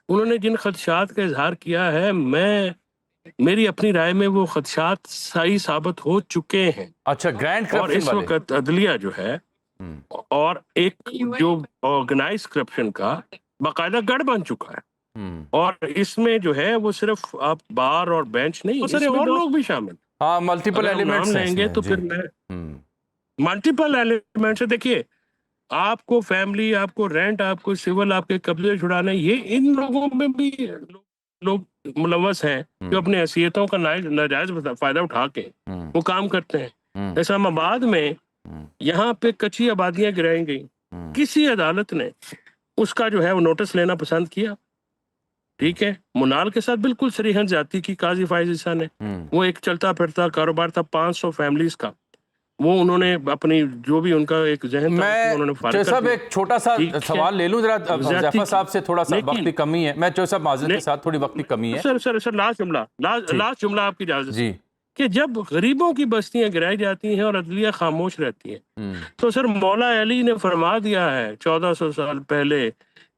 उन्होंने जिन खदशात का इजहार किया है, मेरी अपनी राय में वो खदशात सही साबित हो चुके हैं। अच्छा, ग्रैंड करप्शन और इस वक्त अदलिया जो है और एक जो ऑर्गेनाइज करप्शन का बाकायदा गढ़ बन चुका है, और इसमें जो है वो सिर्फ आप बार और बेंच नहीं, इसमें और लोग भी शामिल। हाँ, मल्टीपल एलिमेंट्स लेंगे तो फिर मैं मल्टीपल एलिमेंट से, देखिए, आपको फैमिली, आपको रेंट, आपको सिविल, आपके कब्जे छुड़ाने, ये इन लोगों में भी लोग मुलव्वस हैं जो अपनी हैसियतों का नाजायज फायदा उठा के वो काम करते हैं। इस्लामाबाद में यहाँ पे कच्ची आबादियां गिराई गई, किसी अदालत ने उसका जो है वो नोटिस लेना पसंद किया? ठीक है, मुनाल के साथ बिल्कुल सरीहन जाती की काजी फायज ईसा ने, वो एक चलता फिरता कारोबार था 500 फैमिलीज का, वो उन्होंने अपनी जो भी उनका एक जहन था उन्होंने फारिग कर दिया। एक छोटा सा सवाल ले लूं जरा ज़ैफर साहब से, थोड़ा सा वक्त की कमी है, मैं चौधरी साहब माजरत के साथ थोड़ी वक्त की कमी है। सर लास्ट जुमला आपकी इजाजत जी, कि जब गरीबों की बस्तियां गिराई जाती हैं और अदलिया खामोश रहती है, तो सर मौला अली ने फरमा दिया है 1400 साल पहले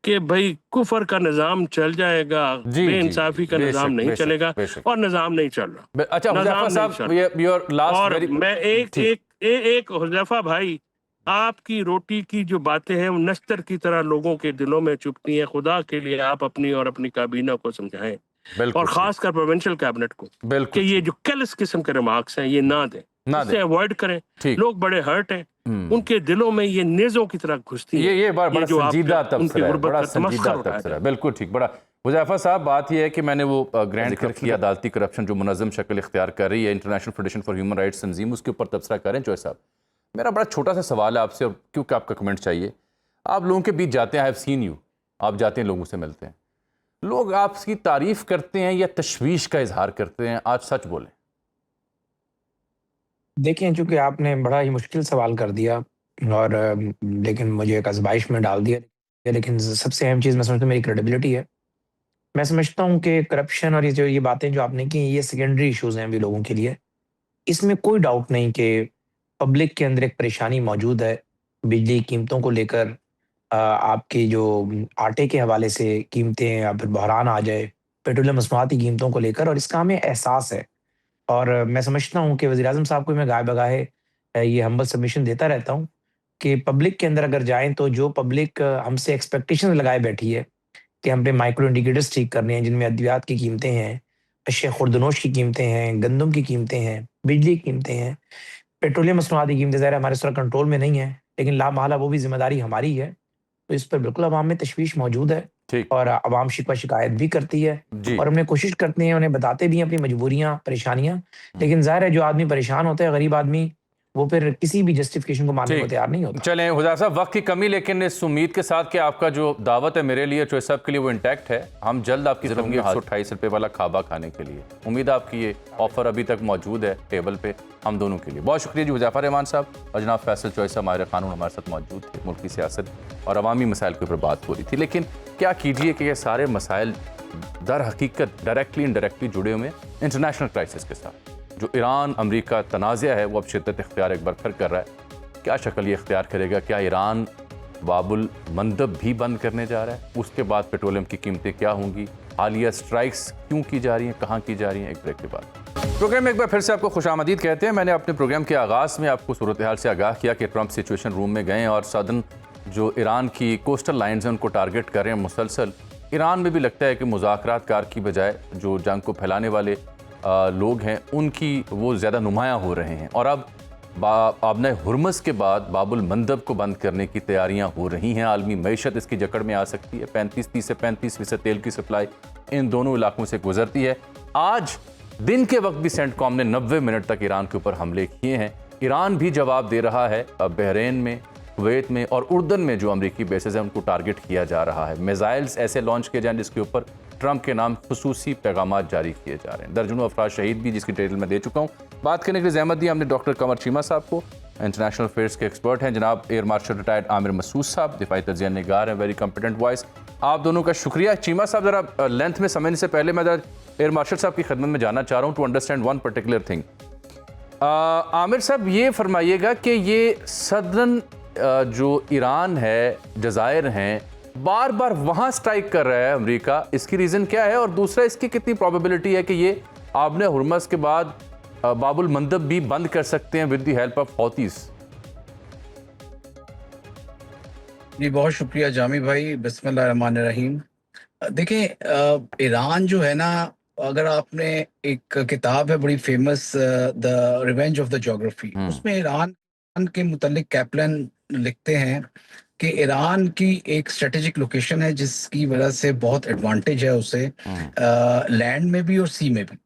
कि भाई कुफर का निजाम चल जाएगा, बेइंसाफी का निजाम नहीं चलेगा, और निजाम नहीं चल रहा। अच्छा हुज़ैफा साहब, योर लास्ट, और मैं एक हुज़ैफा भाई, आपकी रोटी की जो बातें हैं वो नश्तर की तरह लोगों के दिलों में चुभती हैं। खुदा के लिए आप अपनी और अपनी काबीना को समझाएं, और खासकर प्रोविंशियल कैबिनेट को, कि ये जो कैलस किस्म के रिमार्क्स हैं ये ना दें, इससे अवॉइड करें। लोग बड़े हर्ट हैं, उनके दिलों में ये नेज़ों की तरह घुसती है। ये बड़ा संजीदा तबसरा है, बड़ा संजीदा तबसरा है, बिल्कुल ठीक। बड़ा हुज़ैफा साहब, बात यह है कि मैंने वो ग्रैंड की अदालती करप्शन जो मुनज़्ज़म शक्ल इख्तियार कर रही है International Federation for Human Rights तंजीम, उसके ऊपर तबसरा करें चौधरी साहब। मेरा बड़ा छोटा सा सवाल है आपसे, और क्योंकि आपका कमेंट चाहिए। आप लोगों के बीच जाते हैं, आई हैव सीन यू, आप जाते हैं, लोगों से मिलते हैं, लोग आपकी तारीफ करते हैं या तशवीश का इजहार करते हैं? आज सच बोलें। देखें, चूंकि आपने बड़ा ही मुश्किल सवाल कर दिया, और लेकिन मुझे एक आजमाइश में डाल दिया। लेकिन सबसे अहम चीज़ मैं समझता हूँ मेरी क्रेडिबिलिटी है। मैं समझता हूँ कि करप्शन और ये बातें जो आपने की, ये सेकेंडरी इश्यूज हैं अभी लोगों के लिए। इसमें कोई डाउट नहीं कि पब्लिक के अंदर एक परेशानी मौजूद है बिजली कीमतों को लेकर। आपकी जो आटे के हवाले से कीमतें या फिर बहरान आ जाए पेट्रोलियम मसनूआत की कीमतों को लेकर, और इसका हमें एहसास है। और मैं समझता हूँ कि वज़ीर-ए-आज़म साहब को मैं गाहे बगाहे ये हम्बल सबमिशन देता रहता हूँ कि पब्लिक के अंदर अगर जाएँ, तो जो पब्लिक हमसे एक्सपेक्टेशन लगाए बैठी है कि हम पे माइक्रो इंडिकेटर्स ठीक करने हैं, जिनमें अद्वियात की कीमतें हैं, अशिया खुर्दनोश की कीमतें हैं, गंदम की कीमतें हैं, बिजली की कीमतें हैं, पेट्रोलियम मसनूआत की कीमतें ज़ाहिर है हमारे इस तरह कंट्रोल में नहीं है, लेकिन लामहला वो भी ज़िम्मेदारी हमारी है। तो इस पर बिल्कुल अवाम में तशवीश मौजूद है, और अवाम शिकवा शिकायत भी करती है, और हमने कोशिश करते हैं, उन्हें बताते भी हैं अपनी मजबूरियाँ, परेशानियाँ। लेकिन ज़ाहिर है जो आदमी परेशान होता है, गरीब आदमी, वो फिर किसी भी जस्टिफिकेशन को मानने को तैयार नहीं होता। चलें हुज़ैफा साहब, वक्त की कमी, लेकिन इस उम्मीद के साथ कि आपका जो दावत है मेरे लिए, चौधरी साहब के लिए, वो इंटैक्ट है। हम जल्द आपकी तरफ 128 रुपये वाला खाबा खाने के लिए, उम्मीद है आपकी ये ऑफर अभी तक मौजूद है टेबल पे हम दोनों के लिए। बहुत शुक्रिया जी हुज़ैफा रहमान साहब, और जनाब फैसल चौधरी साहब माहिर कानून हमारे साथ मौजूद थे। मुल्क की सियासत और अवामी मसाइल के ऊपर बात हो रही थी, लेकिन क्या कीजिए कि ये सारे मसाइल दर हकीकत डायरेक्टली इनडायरेक्टली जुड़े हुए हैं इंटरनेशनल क्राइसिस के साथ। जो ईरान अमेरिका तनाज़ा है वो अब शिद्दत इख्तियार एक बार फिर कर रहा है। क्या शक्ल ये इख्तियार करेगा? क्या ईरान बाबुल मंदब भी बंद करने जा रहा है? उसके बाद पेट्रोलियम की कीमतें क्या होंगी? हालिया स्ट्राइक्स क्यों की जा रही हैं, कहाँ की जा रही हैं? एक ब्रेक के बाद प्रोग्राम में एक बार फिर से आपको खुशामदीद कहते हैं। मैंने अपने प्रोग्राम के आगाज़ में आपको सूरत हाल से आगाह किया कि ट्रंप सिचुएशन रूम में गए और सदन जो ईरान की कोस्टल लाइन्स हैं उनको टारगेट कर रहे हैं मुसलसल। ईरान में भी लगता है कि मुज़ाकरात कार की बजाय जो जंग को फैलाने वाले लोग हैं उनकी वो ज़्यादा नुमायाँ हो रहे हैं। और अब आबने हुर्मस के बाद बाबुल मंदब को बंद करने की तैयारियां हो रही हैं। आलमी मईशत इसकी जकड़ में आ सकती है। 30 से 35% तेल की सप्लाई इन दोनों इलाकों से गुजरती है। आज दिन के वक्त भी सेंटकॉम ने 90 मिनट तक ईरान के ऊपर हमले किए हैं। ईरान भी जवाब दे रहा है। बहरीन में, कुवैत में और उर्दन में जो अमरीकी बेसेस हैं उनको टारगेट किया जा रहा है। मिसाइल्स ऐसे लॉन्च किए जाएं जिसके ऊपर ट्रंप के नाम खुसूसी पैगामात जारी किए जा रहे हैं। दर्जनों अफराद शहीद भी, जिसकी डिटेल मैं दे चुका हूँ। बात करने के लिए ज़हमत दी हमने डॉक्टर कमर चीमा साहब को, इंटरनेशनल अफेयर्स के एक्सपर्ट हैं। जनाब air marshal retired Amir Masood साहब, दिफाई तजिया निगार हैं, वेरी कॉम्पिटेंट वॉइस। आप दोनों का शुक्रिया। चीमा साहब, ज़रा लेंथ में समझने से पहले मैं एयर मार्शल साहब की खिदमत में जाना चाह रहा हूँ to understand one particular thing. Amir साहब, ये फरमाइएगा कि ये सदन जो ईरान है, जज़ायर हैं, बार बार वहाँ स्ट्राइक कर रहा है अमेरिका, इसकी रीज़न क्या है? और दूसरा, इसकी कितनी प्रोबेबिलिटी है कि ये आबने हुर्मस के बाद बाबुल मंदब भी बंद कर सकते हैं विद द हेल्प ऑफ हौतीस? जी बहुत शुक्रिया जामी भाई, बिस्मिल्लाहिर्रहमानिर्रहीम। देखें, ईरान जो है ना, अगर आपने एक किताब है बड़ी famous, the revenge of the geography, उसमें ईरान के मुतल्लिक कैप्लन लिखते हैं कि ईरान की एक स्ट्रेटेजिक लोकेशन है जिसकी वजह से बहुत एडवांटेज है उसे, लैंड में भी और सी में भी।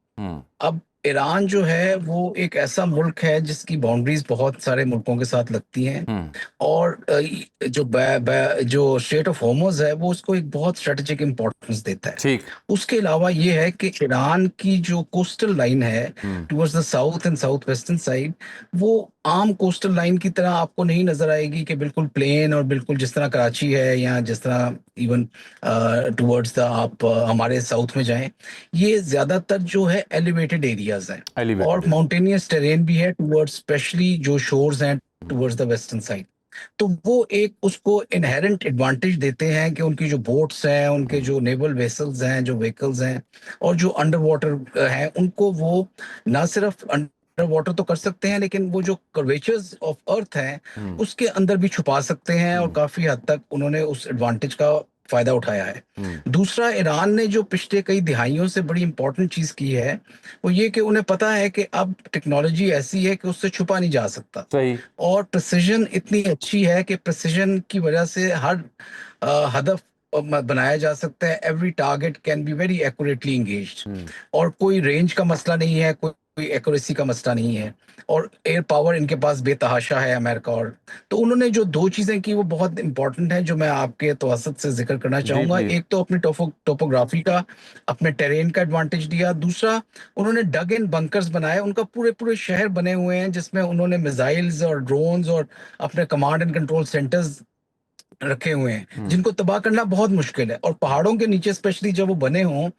अब ईरान जो है वो एक ऐसा मुल्क है जिसकी बाउंड्रीज बहुत सारे मुल्कों के साथ लगती हैं, और जो स्ट्रेट ऑफ होर्मुज है वो उसको एक बहुत स्ट्रेटेजिक इंपॉर्टेंस देता है। ठीक। उसके अलावा ये है कि ईरान की जो कोस्टल लाइन है towards the south and south western side, वो आम कोस्टल लाइन की तरह आपको नहीं नजर आएगी कि बिल्कुल प्लेन और बिल्कुल जिस तरह कराची है या जिस तरह इवन टुवर्ड्स द आप हमारे साउथ में जाएं, ये ज्यादातर जो है एलिवेटेड एरियाज हैं और माउंटेनियस टेरेन भी है टुवर्ड्स, स्पेशली जो शोर्स हैं टुवर्ड्स द वेस्टर्न साइड। तो वो एक उसको इनहेरेंट एडवांटेज देते हैं कि उनकी जो बोट्स हैं, उनके जो नेवल वेसल्स हैं, जो व्हीकल्स हैं और जो अंडर वाटर हैं, उनको वो ना सिर्फ अंडर वाटर तो कर सकते हैं, लेकिन वो जो कर्वेचर्स ऑफ अर्थ हैं उसके अंदर भी छुपा सकते हैं, और काफी हद तक उन्होंने उस एडवांटेज का फायदा उठाया है। दूसरा, ईरान ने जो पिछले कई दिहाइयों से बड़ी इंपॉर्टेंट चीज की है वो ये कि उन्हें पता है कि अब टेक्नोलॉजी ऐसी है कि उससे छुपा नहीं जा सकता। सही। और प्रिसिजन इतनी अच्छी है कि प्रिसिजन की वजह से हर हदफ बनाया जा सकता है। Every target can be very accurately engaged, और कोई रेंज का मसला नहीं है, कोई एक्यूरेसी का मसला नहीं है, और एयर पावर इनके पास बेतहाशा है अमेरिका। और तो उन्होंने जो दो चीजें की वो बहुत इंपॉर्टेंट है, जो मैं आपके तवसत से जिक्र करना चाहूंगा। एक तो अपनी टोपोग्राफी का, अपने टेरेन का एडवांटेज दिया। दूसरा, उन्होंने डग इन बंकर्स बनाए, उनका पूरे शहर बने हुए हैं जिसमें उन्होंने मिसाइल्स और ड्रोन्स और अपने कमांड एंड कंट्रोल सेंटर्स रखे हुए हैं, जिनको तबाह करना बहुत मुश्किल है। और पहाड़ों के नीचे स्पेशली जब वो बने हों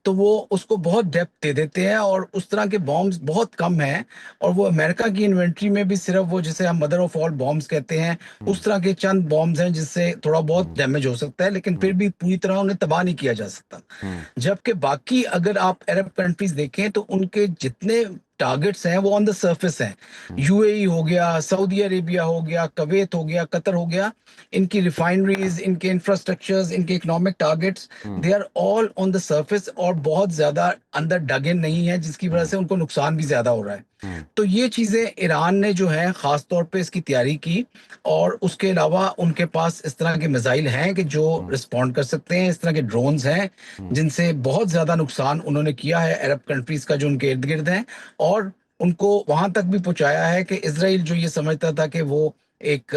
तो वो उसको बहुत डेप्थ दे देते हैं, और उस तरह के बॉम्ब्स बहुत कम हैं, और वो अमेरिका की इन्वेंट्री में भी सिर्फ वो जिसे हम मदर ऑफ ऑल बॉम्ब्स कहते हैं, उस तरह के चंद बॉम्ब्स हैं जिससे थोड़ा बहुत डैमेज हो सकता है, लेकिन फिर भी पूरी तरह उन्हें तबाह नहीं किया जा सकता। जबकि बाकी अगर आप अरब कंट्रीज देखें तो उनके जितने टारगेट्स हैं वो ऑन द सरफेस हैं। यूएई हो गया, सऊदी अरेबिया हो गया, कवैत हो गया, कतर हो गया, इनकी रिफाइनरीज, इनके इंफ्रास्ट्रक्चर्स, इनके economic targets, they are all on the surface, और बहुत ज्यादा अंदर डगे नहीं है, जिसकी वजह से उनको नुकसान भी ज्यादा हो रहा है। तो ये चीजें ईरान ने जो है खास तौर पे इसकी तैयारी की, और उसके अलावा उनके पास इस तरह के मिसाइल हैं कि जो रिस्पॉन्ड कर सकते हैं, इस तरह के ड्रोन्स हैं जिनसे बहुत ज्यादा नुकसान उन्होंने किया है अरब कंट्रीज का जो उनके इर्द गिर्द हैं, और उनको वहां तक भी पहुंचाया है कि इजराइल जो ये समझता था कि वो एक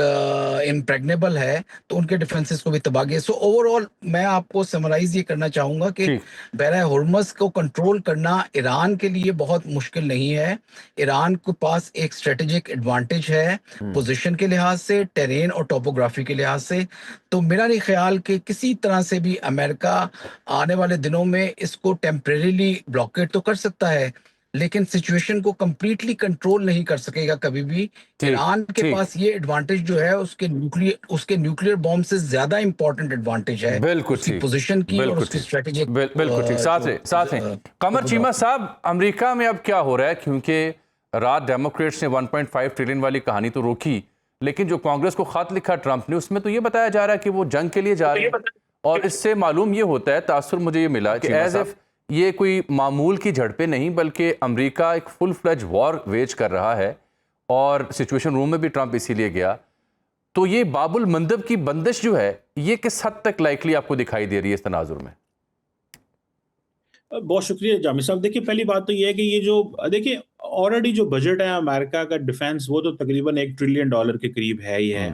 इम्प्रेग्नेबल है, तो उनके डिफेंसेस को भी तबाह किया। सो ओवरऑल मैं आपको समराइज ये करना चाहूंगा कि बहरा हुर्मुज़ को कंट्रोल करना ईरान के लिए बहुत मुश्किल नहीं है। ईरान के पास एक स्ट्रेटेजिक एडवांटेज है पोजीशन के लिहाज से, टेरेन और टोपोग्राफी के लिहाज से। तो मेरा नहीं ख्याल कि किसी तरह से भी अमेरिका आने वाले दिनों में इसको टेम्परेरीली ब्लॉकेट तो कर सकता है, लेकिन सिचुएशन को कंप्लीटली कंट्रोल नहीं कर सकेगा कभी भी। ईरान के पास ये एडवांटेज जो है उसके न्यूक्लियर बॉम्ब से ज्यादा इंपॉर्टेंट एडवांटेज है, बिल्कुल उसकी पोजीशन की और उसकी स्ट्रेटेजिक। बिल्कुल ठीक। साथ में कमर चीमा साहब, अमेरिका में अब क्या हो रहा है? क्योंकि रात डेमोक्रेट्स ने 1.5 ट्रिलियन वाली कहानी तो रोकी, लेकिन जो कांग्रेस को खत लिखा ट्रंप ने, उसमें तो ये बताया जा रहा है कि वो जंग के लिए जा रहे हैं, और इससे मालूम ये होता है, तासुर मुझे ये मिला कि एज इफ ये कोई मामूल की झड़पें नहीं, बल्कि अमेरिका एक फुल फ्लेज वॉर वेज कर रहा है, और सिचुएशन रूम में भी ट्रंप इसीलिए गया। तो ये बाबुल मंदब की बंदिश जो है, ये किस हद तक लाइकली आपको दिखाई दे रही है इस तनाजुर में? बहुत शुक्रिया जामी साहब। देखिए, पहली बात तो ये है कि ये जो देखिए ऑलरेडी जो बजट है अमेरिका का डिफेंस, वो तो तकरीबन $1 ट्रिलियन के करीब है ही है।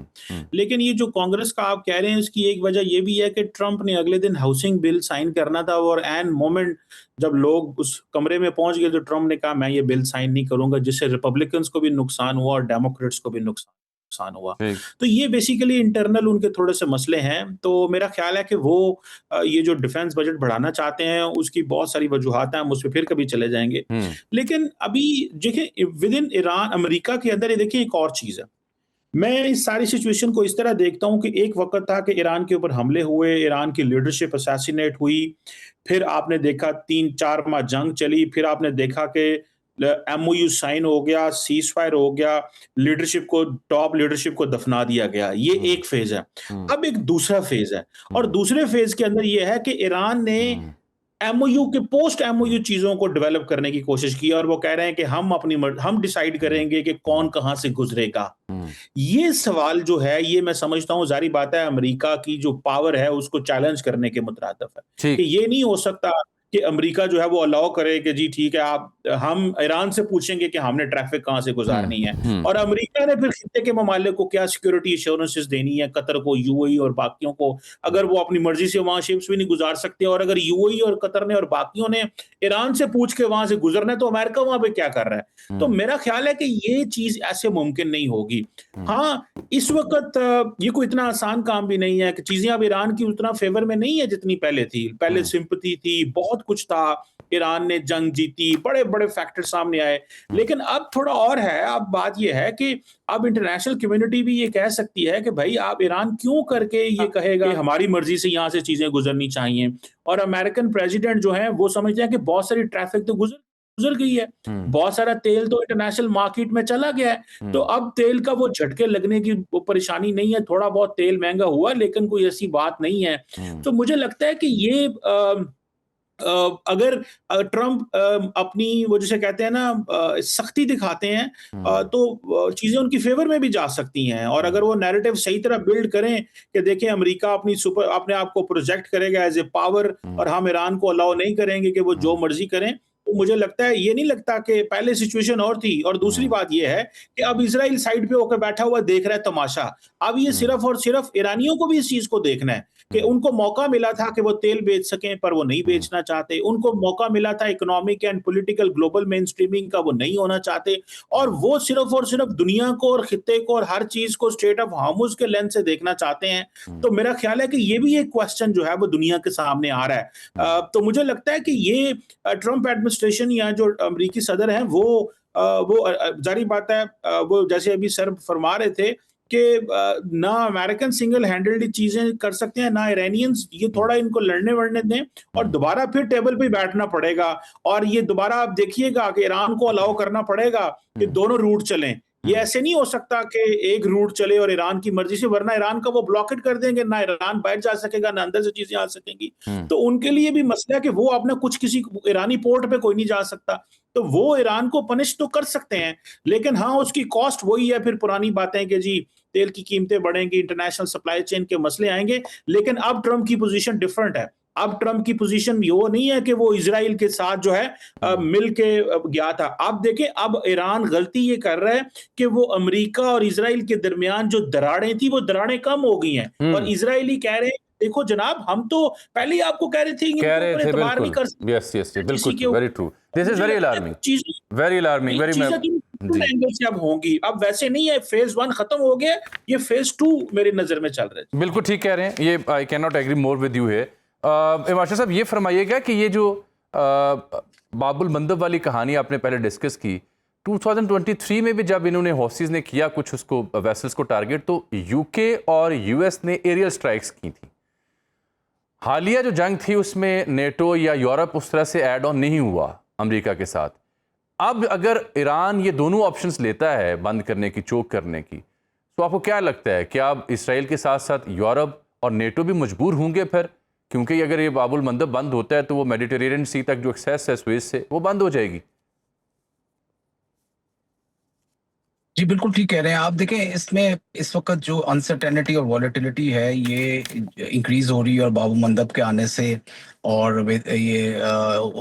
लेकिन ये जो कांग्रेस का आप कह रहे हैं, इसकी एक वजह ये भी है कि ट्रंप ने अगले दिन हाउसिंग बिल साइन करना था, और एन मोमेंट जब लोग उस कमरे में पहुंच गए तो ट्रंप ने कहा मैं ये बिल साइन नहीं करूंगा, जिससे रिपब्लिकन्स को भी नुकसान हुआ और डेमोक्रेट्स को भी नुकसान हुआ। तो ये बेसिकली इंटरनल उनके थोड़े से मसले हैं। तो मेरा ख्याल है कि वो ये जो डिफेंस बजट बढ़ाना चाहते हैं, उसकी बहुत सारी वजूहात हैं, हम उस पर फिर कभी चले जाएंगे। लेकिन अभी देखिए विद इन ईरान, अमेरिका के अंदर, ये देखिए एक और चीज है। मैं इस सारी सिचुएशन को इस तरह देखता हूं कि एक वक्त था कि ईरान के ऊपर हमले हुए, ईरान की लीडरशिप असैसिनेट हुई, फिर आपने देखा 3-4 माह जंग चली, फिर आपने देखा कि MOU साइन हो गया, सीज फायर हो गया, टॉप लीडरशिप को दफना दिया गया। ये एक फेज है। अब एक दूसरा फेज है, और दूसरे फेज के अंदर ये है कि ईरान ने MOU के पोस्ट MOU चीजों को डेवलप करने की कोशिश की, और वो कह रहे हैं कि हम डिसाइड करेंगे कि कौन कहां से गुजरेगा। ये सवाल जो है, ये मैं समझता हूं जारी बात है अमेरिका की जो पावर है उसको चैलेंज करने के मुतरादिफ है कि ये नहीं हो सकता कि अमेरिका जो है वो अलाउ करे कि जी ठीक है, आप हम ईरान से पूछेंगे कि हमने ट्रैफिक कहाँ से गुजारनी है, और अमेरिका ने फिर खित्ते के ममालिक को क्या सिक्योरिटी एश्योरेंसेस देनी है, कतर को, यूएई और बाकियों को, अगर वो अपनी मर्जी से वहां शिप्स भी नहीं गुजार सकते, और अगर यूएई और कतर ने और बाकियों ने ईरान से पूछ के वहां से गुजरना है तो अमेरिका वहां पे क्या कर रहा है? तो मेरा ख्याल है कि ये चीज ऐसे मुमकिन नहीं होगी। हाँ, इस वक्त ये कोई इतना आसान काम भी नहीं है कि चीजें अब ईरान की उतना फेवर में नहीं है जितनी पहले थी। पहले सिंपैथी थी, बहुत कुछ था, ईरान ने जंग जीती, बड़े बड़े फैक्टर सामने आए, लेकिन अब थोड़ा और है। अब बात यह है कि अब इंटरनेशनल कम्युनिटी भी ये कह सकती है कि भाई आप ईरान क्यों करके ये कहेगा कि हमारी मर्जी से यहाँ से चीजें गुजरनी चाहिए, और अमेरिकन प्रेसिडेंट जो है वो समझते हैं कि बहुत सारी ट्रैफिक तो गुजर गई है, बहुत सारा तेल तो इंटरनेशनल मार्केट में चला गया है, तो अब तेल का वो झटके लगने की वो परेशानी नहीं है। थोड़ा बहुत तेल महंगा हुआ लेकिन कोई ऐसी बात नहीं है। तो मुझे लगता है कि ये अगर ट्रंप अपनी वो जिसे कहते हैं ना सख्ती दिखाते हैं, तो चीजें उनकी फेवर में भी जा सकती हैं, और अगर वो नैरेटिव सही तरह बिल्ड करें कि देखिए अमेरिका अपने आप को प्रोजेक्ट करेगा एज ए पावर, और हम ईरान को अलाउ नहीं करेंगे कि वो जो मर्जी करें, तो मुझे लगता है, ये नहीं लगता कि पहले सिचुएशन और थी। और दूसरी बात ये है कि अब इजराइल साइड पे होकर बैठा हुआ देख रहा है तमाशा। अब ये सिर्फ और सिर्फ ईरानियों को भी इस चीज को देखना है कि उनको मौका मिला था कि वो तेल बेच सकें, पर वो नहीं बेचना चाहते। उनको मौका मिला था economic and political global main streaming का, वो नहीं होना चाहते, और वो सिर्फ और सिर्फ दुनिया को और खित्ते को और हर चीज को स्ट्रेट ऑफ हार्मुज के लेंस से देखना चाहते हैं। तो मेरा ख्याल है कि ये भी एक क्वेश्चन जो है वो दुनिया के सामने आ रहा है। तो मुझे लगता है कि ये ट्रंप एडमिनिस्ट्रेशन या जो अमेरिकी सदर हैं वो जारी बात है, वो जैसे अभी सर फरमा रहे थे कि ना अमेरिकन सिंगल हैंडल्ड चीजें कर सकते हैं, ना ईरानियंस। ये थोड़ा इनको लड़ने वड़ने दें और दोबारा फिर टेबल पे बैठना पड़ेगा, और ये दोबारा आप देखिएगा कि ईरान को अलाउ करना पड़ेगा कि दोनों रूट चलें। ये ऐसे नहीं हो सकता कि एक रूट चले और ईरान की मर्जी से, वरना ईरान का वो ब्लॉकेट कर देंगे, ना ईरान बैठ जा सकेगा, ना अंदर से चीजें आ सकेंगी। तो उनके लिए भी मसला है कि वो अपना कुछ किसी ईरानी पोर्ट पे कोई नहीं जा सकता, तो वो ईरान को पनिश तो कर सकते हैं, लेकिन हाँ उसकी कॉस्ट वही है। फिर पुरानी बातें कि जी तेल की कीमतें बढ़ेंगी, इंटरनेशनल सप्लाई चेन के मसले आएंगे। लेकिन अब ट्रंप की पोजीशन डिफरेंट है। अब ट्रंप की पोजीशन वो नहीं है कि वो इजराइल के साथ जो है मिल के गया था। अब देखें, अब ईरान गलती ये कर रहा है कि वो अमेरिका और इजराइल के दरमियान जो दरारें थी वो दरारें कम हो गई हैं, और इजराइली कह रहे हैं देखो जनाब, हम तो पहले ही आपको कह रहे थे इतबार नहीं कर सकते। यस बिल्कुल, very true, this is very alarming, very alarming, very angle से अब होंगी। अब वैसे नहीं है, फेज 1 खत्म हो गया, ये फेज 2 मेरी नजर में चल रहा है। बिल्कुल ठीक कह रहे हैं, ये I can not agree more with you है। इमाम साहब ये फरमाइएगा कि ये जो बाबुल मंदब वाली कहानी आपने पहले डिस्कस की, 2023 में भी जब इन्होंने हौसीज ने किया कुछ उसको वेसल्स को टारगेट, तो यूके और यूएस ने एरियल स्ट्राइक्स की थी। हालिया जो जंग थी उसमें नेटो या यूरोप उस तरह से ऐड ऑन नहीं हुआ अमेरिका के साथ। अब अगर ईरान ये दोनों ऑप्शंस लेता है बंद करने की, चोक करने की, तो आपको क्या लगता है कि अब इसराइल के साथ साथ यूरोप और नेटो भी मजबूर होंगे फिर? क्योंकि अगर ये बाबुल मंदब बंद होता है तो वो मेडिटेरेनियन सी तक जो एक्सेस है स्वेज से, वो बंद हो जाएगी। जी बिल्कुल ठीक कह रहे हैं आप। देखें, इसमें इस वक्त जो अनसर्टेनिटी और वॉलेटिलिटी है ये इंक्रीज हो रही है, और बाबू मंदब के आने से और ये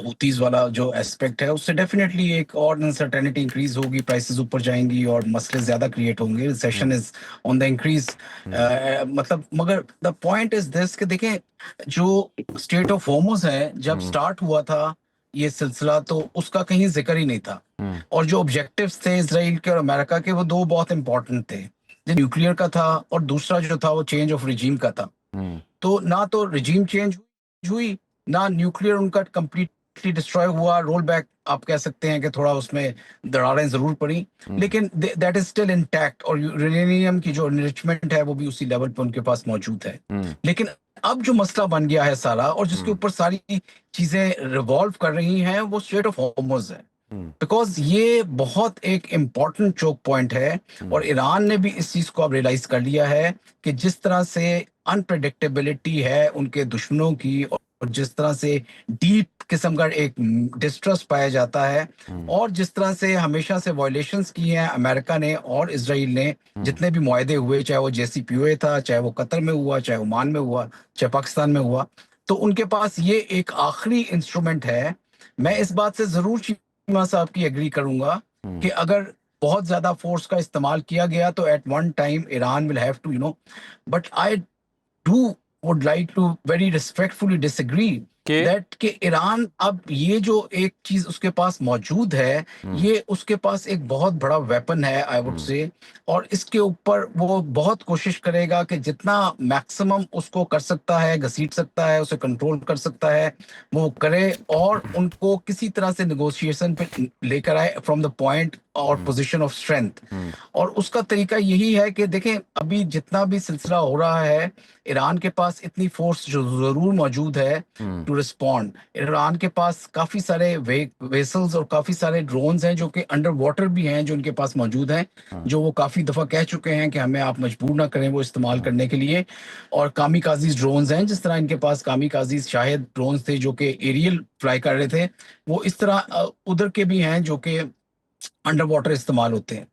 हुतीज वाला जो एस्पेक्ट है उससे डेफिनेटली एक और अनसर्टेनिटी इंक्रीज होगी, प्राइसेस ऊपर जाएंगी और मसले ज्यादा क्रिएट होंगे। Recession is on the increase. मतलब मगर द पॉइंट इज दिस कि देखें, जो स्टेट ऑफ होर्मुज है जब स्टार्ट हुआ था ये सिलसिला, तो उसका कहीं जिक्र ही नहीं था, और जो ऑब्जेक्टिव्स थे इजराइल के और अमेरिका के वो दो बहुत इंपॉर्टेंट थे, जो न्यूक्लियर का था और दूसरा जो था वो चेंज ऑफ रिजीम का था। तो ना तो रिजीम चेंज हुई, ना न्यूक्लियर उनका कंप्लीटली डिस्ट्रॉय हुआ। रोल बैक आप कह सकते हैं कि थोड़ा उसमें दरारें जरूर पड़ी, लेकिन दैट इज स्टिल इंटैक्ट, और यूरेनियम की जो एनरिचमेंट है वो भी उसी लेवल पे उनके पास मौजूद है। लेकिन अब जो मसला बन गया है सारा, और जिसके ऊपर सारी चीजें रिवॉल्व कर रही हैं, वो स्ट्रेट ऑफ हॉर्मुज है। बिकॉज ये बहुत एक इम्पॉर्टेंट चोक पॉइंट है, और ईरान ने भी इस चीज को अब रियलाइज कर लिया है कि जिस तरह से अनप्रेडिक्टेबिलिटी है उनके दुश्मनों की, और जिस तरह से डीप किस्म का एक डिस्ट्रस्ट पाया जाता है, और जिस तरह से हमेशा से वायलेशंस की हैं अमेरिका ने और इजराइल ने, जितने भी मुआहदे हुए, चाहे वो JCPOA था, चाहे वो कतर में हुआ, चाहे ओमान में हुआ, चाहे पाकिस्तान में हुआ, तो उनके पास ये एक आखिरी इंस्ट्रूमेंट है। मैं इस बात से जरूर चीमा साहब की एग्री करूंगा कि अगर बहुत ज्यादा फोर्स का इस्तेमाल किया गया तो at one time Iran will have to but I do would like to very respectfully disagree that कि ईरान अब ये जो एक चीज उसके पास मौजूद है, ये उसके पास एक बहुत बड़ा वेपन है आई वुड से, और इसके ऊपर वो बहुत कोशिश करेगा कि जितना मैक्सिमम उसको कर सकता है, घसीट सकता है, उसे कंट्रोल कर सकता है, वो करे और उनको किसी तरह से नेगोशिएशन पे लेकर आए फ्रॉम द पॉइंट और पोजीशन ऑफ स्ट्रेंथ। और उसका तरीका यही है कि देखें अभी जितना भी सिलसिला हो रहा है, ईरान के पास इतनी फोर्स जो जरूर मौजूद है टू रिस्पॉन्ड। ईरान के पास काफी सारे वेसल्स और काफी सारे ड्रोन्स हैं जो कि अंडर वाटर भी हैं, जो उनके पास मौजूद हैं, जो वो काफी दफा कह चुके हैं कि हमें आप मजबूर ना करें वो इस्तेमाल करने के लिए। और कामिकाजीज ड्रोन्स हैं, जिस तरह इनके पास कामिकाजीज शायद ड्रोन्स थे जो कि एरियल फ्लाई कर रहे थे, वो इस तरह उधर के भी हैं जो कि अंडर वाटर इस्तेमाल होते हैं।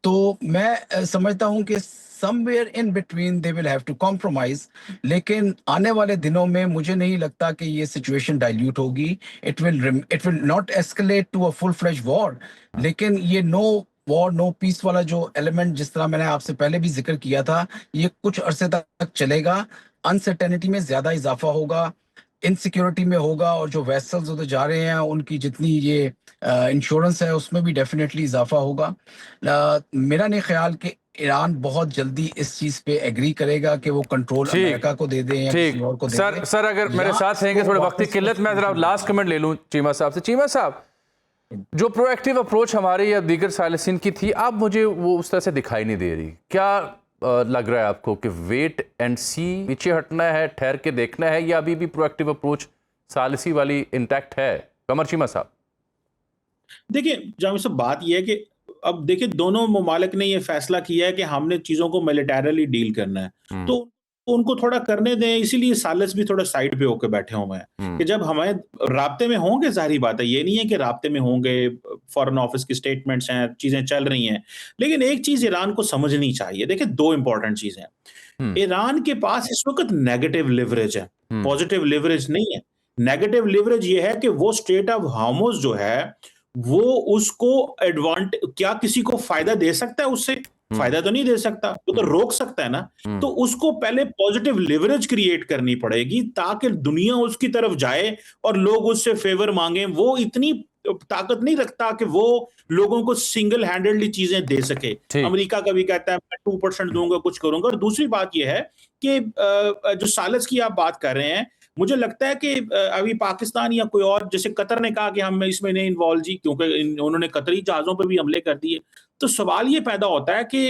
तो मैं समझता हूं कि somewhere in between they will have to compromise, लेकिन आने वाले दिनों में मुझे नहीं लगता कि ये सिचुएशन डाइल्यूट होगी। it will not escalate to a full-fledged war, लेकिन ये no war no peace वाला जो एलिमेंट जिस तरह मैंने आपसे पहले भी जिक्र किया था, ये कुछ अरसे तक चलेगा। अनसर्टेनिटी में ज्यादा इजाफा होगा, इनसिक्योरिटी में होगा, और जो वेसल्स उधर जा रहे हैं उनकी जितनी ये इंश्योरेंस है उसमें भी डेफिनेटली इजाफा होगा। मेरा नहीं ख्याल कि ईरान बहुत जल्दी इस चीज पे एग्री करेगा कि वो कंट्रोल अमेरिका को दे दें या किसी और को दे दें। सर अगर मेरे साथ रहेंगे, थोड़े वक्त की किल्लत, मैं जरा लास्ट कमेंट ले लूं चीमा साहब से। चीमा साहब, जो प्रोएक्टिव अप्रोच हमारी या दीगर सालिसिन की थी, अब मुझे वो उस तरह से दिखाई नहीं दे रही। क्या लग रहा है आपको कि वेट एंड सी, पीछे हटना है, ठहर के देखना है, या अभी भी प्रोएक्टिव अप्रोच सालिसी वाली इंटैक्ट है? कमर चीमा साहब। देखिए जामी साहब, बात यह है कि अब देखिए दोनों ममालिक ने यह फैसला किया है कि हमने चीजों को मिलिटरली डील करना है, तो उनको थोड़ा करने दें। इसीलिए सालिस भी थोड़ा साइड पे होकर बैठे हुए हैं कि जब हमें राब्ते में होंगे, जाहिर बात है ये नहीं है कि राब्ते में होंगे, फॉरेन ऑफिस की स्टेटमेंट्स हैं, चीजें चल रही हैं, लेकिन एक चीज ईरान को समझनी चाहिए। देखिए दो इंपॉर्टेंट चीजें हैं। ईरान के पास इस वक्त नेगेटिव लिवरेज है, पॉजिटिव लिवरेज नहीं है। नेगेटिव लिवरेज ये है कि वो स्ट्रेट ऑफ हार्मुज जो है वो उसको क्या किसी को फायदा दे सकता है? उससे फायदा तो नहीं दे सकता, वो तो रोक सकता है ना। तो उसको पहले पॉजिटिव लिवरेज क्रिएट करनी पड़ेगी ताकि दुनिया उसकी तरफ जाए और लोग उससे फेवर मांगे। वो इतनी ताकत नहीं रखता कि वो लोगों को सिंगल हैंडेडली चीजें दे सके। अमेरिका कभी कहता है मैं 2% दूंगा, कुछ करूंगा। और दूसरी बात यह है कि जो सालिस की आप बात कर रहे हैं, मुझे लगता है कि अभी पाकिस्तान या कोई और, जैसे कतर ने कहा कि हम इसमें नहीं इन्वॉल्व जी, क्योंकि उन्होंने कतरी जहाजों पे भी हमले कर दिए। तो सवाल ये पैदा होता है कि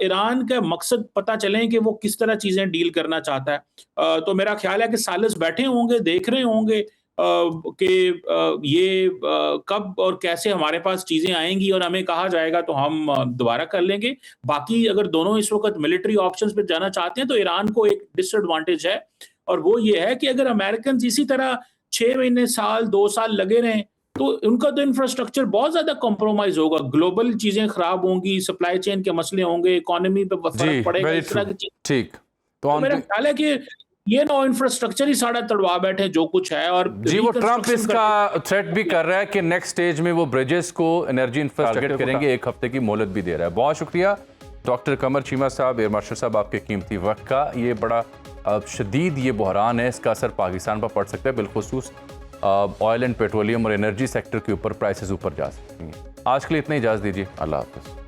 ईरान का मकसद पता चले कि वो किस तरह चीजें डील करना चाहता है। तो मेरा ख्याल है कि सालिस बैठे होंगे, देख रहे होंगे कि ये कब और कैसे हमारे पास चीजें आएंगी और हमें कहा जाएगा तो हम दोबारा कर लेंगे। बाकी अगर दोनों इस वक्त मिलिट्री ऑप्शंस पे जाना चाहते हैं तो ईरान को एक डिसएडवांटेज है, और वो ये है कि अगर अमेरिकन इसी तरह 6 महीने, साल, 2 साल लगे रहें तो उनका तो इंफ्रास्ट्रक्चर बहुत ज्यादा कॉम्प्रोमाइज होगा, ग्लोबल चीजें खराब होंगी, सप्लाई चेन के मसले होंगे, इकोनॉमी पे फर्क पड़ेगा, इस तरह की चीज। ठीक, तो मेरा ख्याल है कि ये ना इंफ्रास्ट्रक्चर ही सारा तड़वा बैठे जो कुछ है। और जी, वो ट्रंप इसका थ्रेट भी कर रहा है कि नेक्स्ट स्टेज में वो ब्रिजेस को एनर्जी इंफ्रास्ट्रक्चर करेंगे। 1 हफ्ते की मोहलत भी दे रहा है। बहुत शुक्रिया डॉक्टर कमर चीमा साहब, एयर मार्शल साहब, आपके कीमती वक्त का। ये बड़ा शदीद ये बहरान है, इसका असर पाकिस्तान पर पड़ सकता है, बिलखुसूस ऑयल एंड पेट्रोलियम और एनर्जी सेक्टर के ऊपर प्राइसेस ऊपर जा सकती हैं। आज के लिए इतना ही, इजाज़त दीजिए। अल्लाह हाफ़िज़।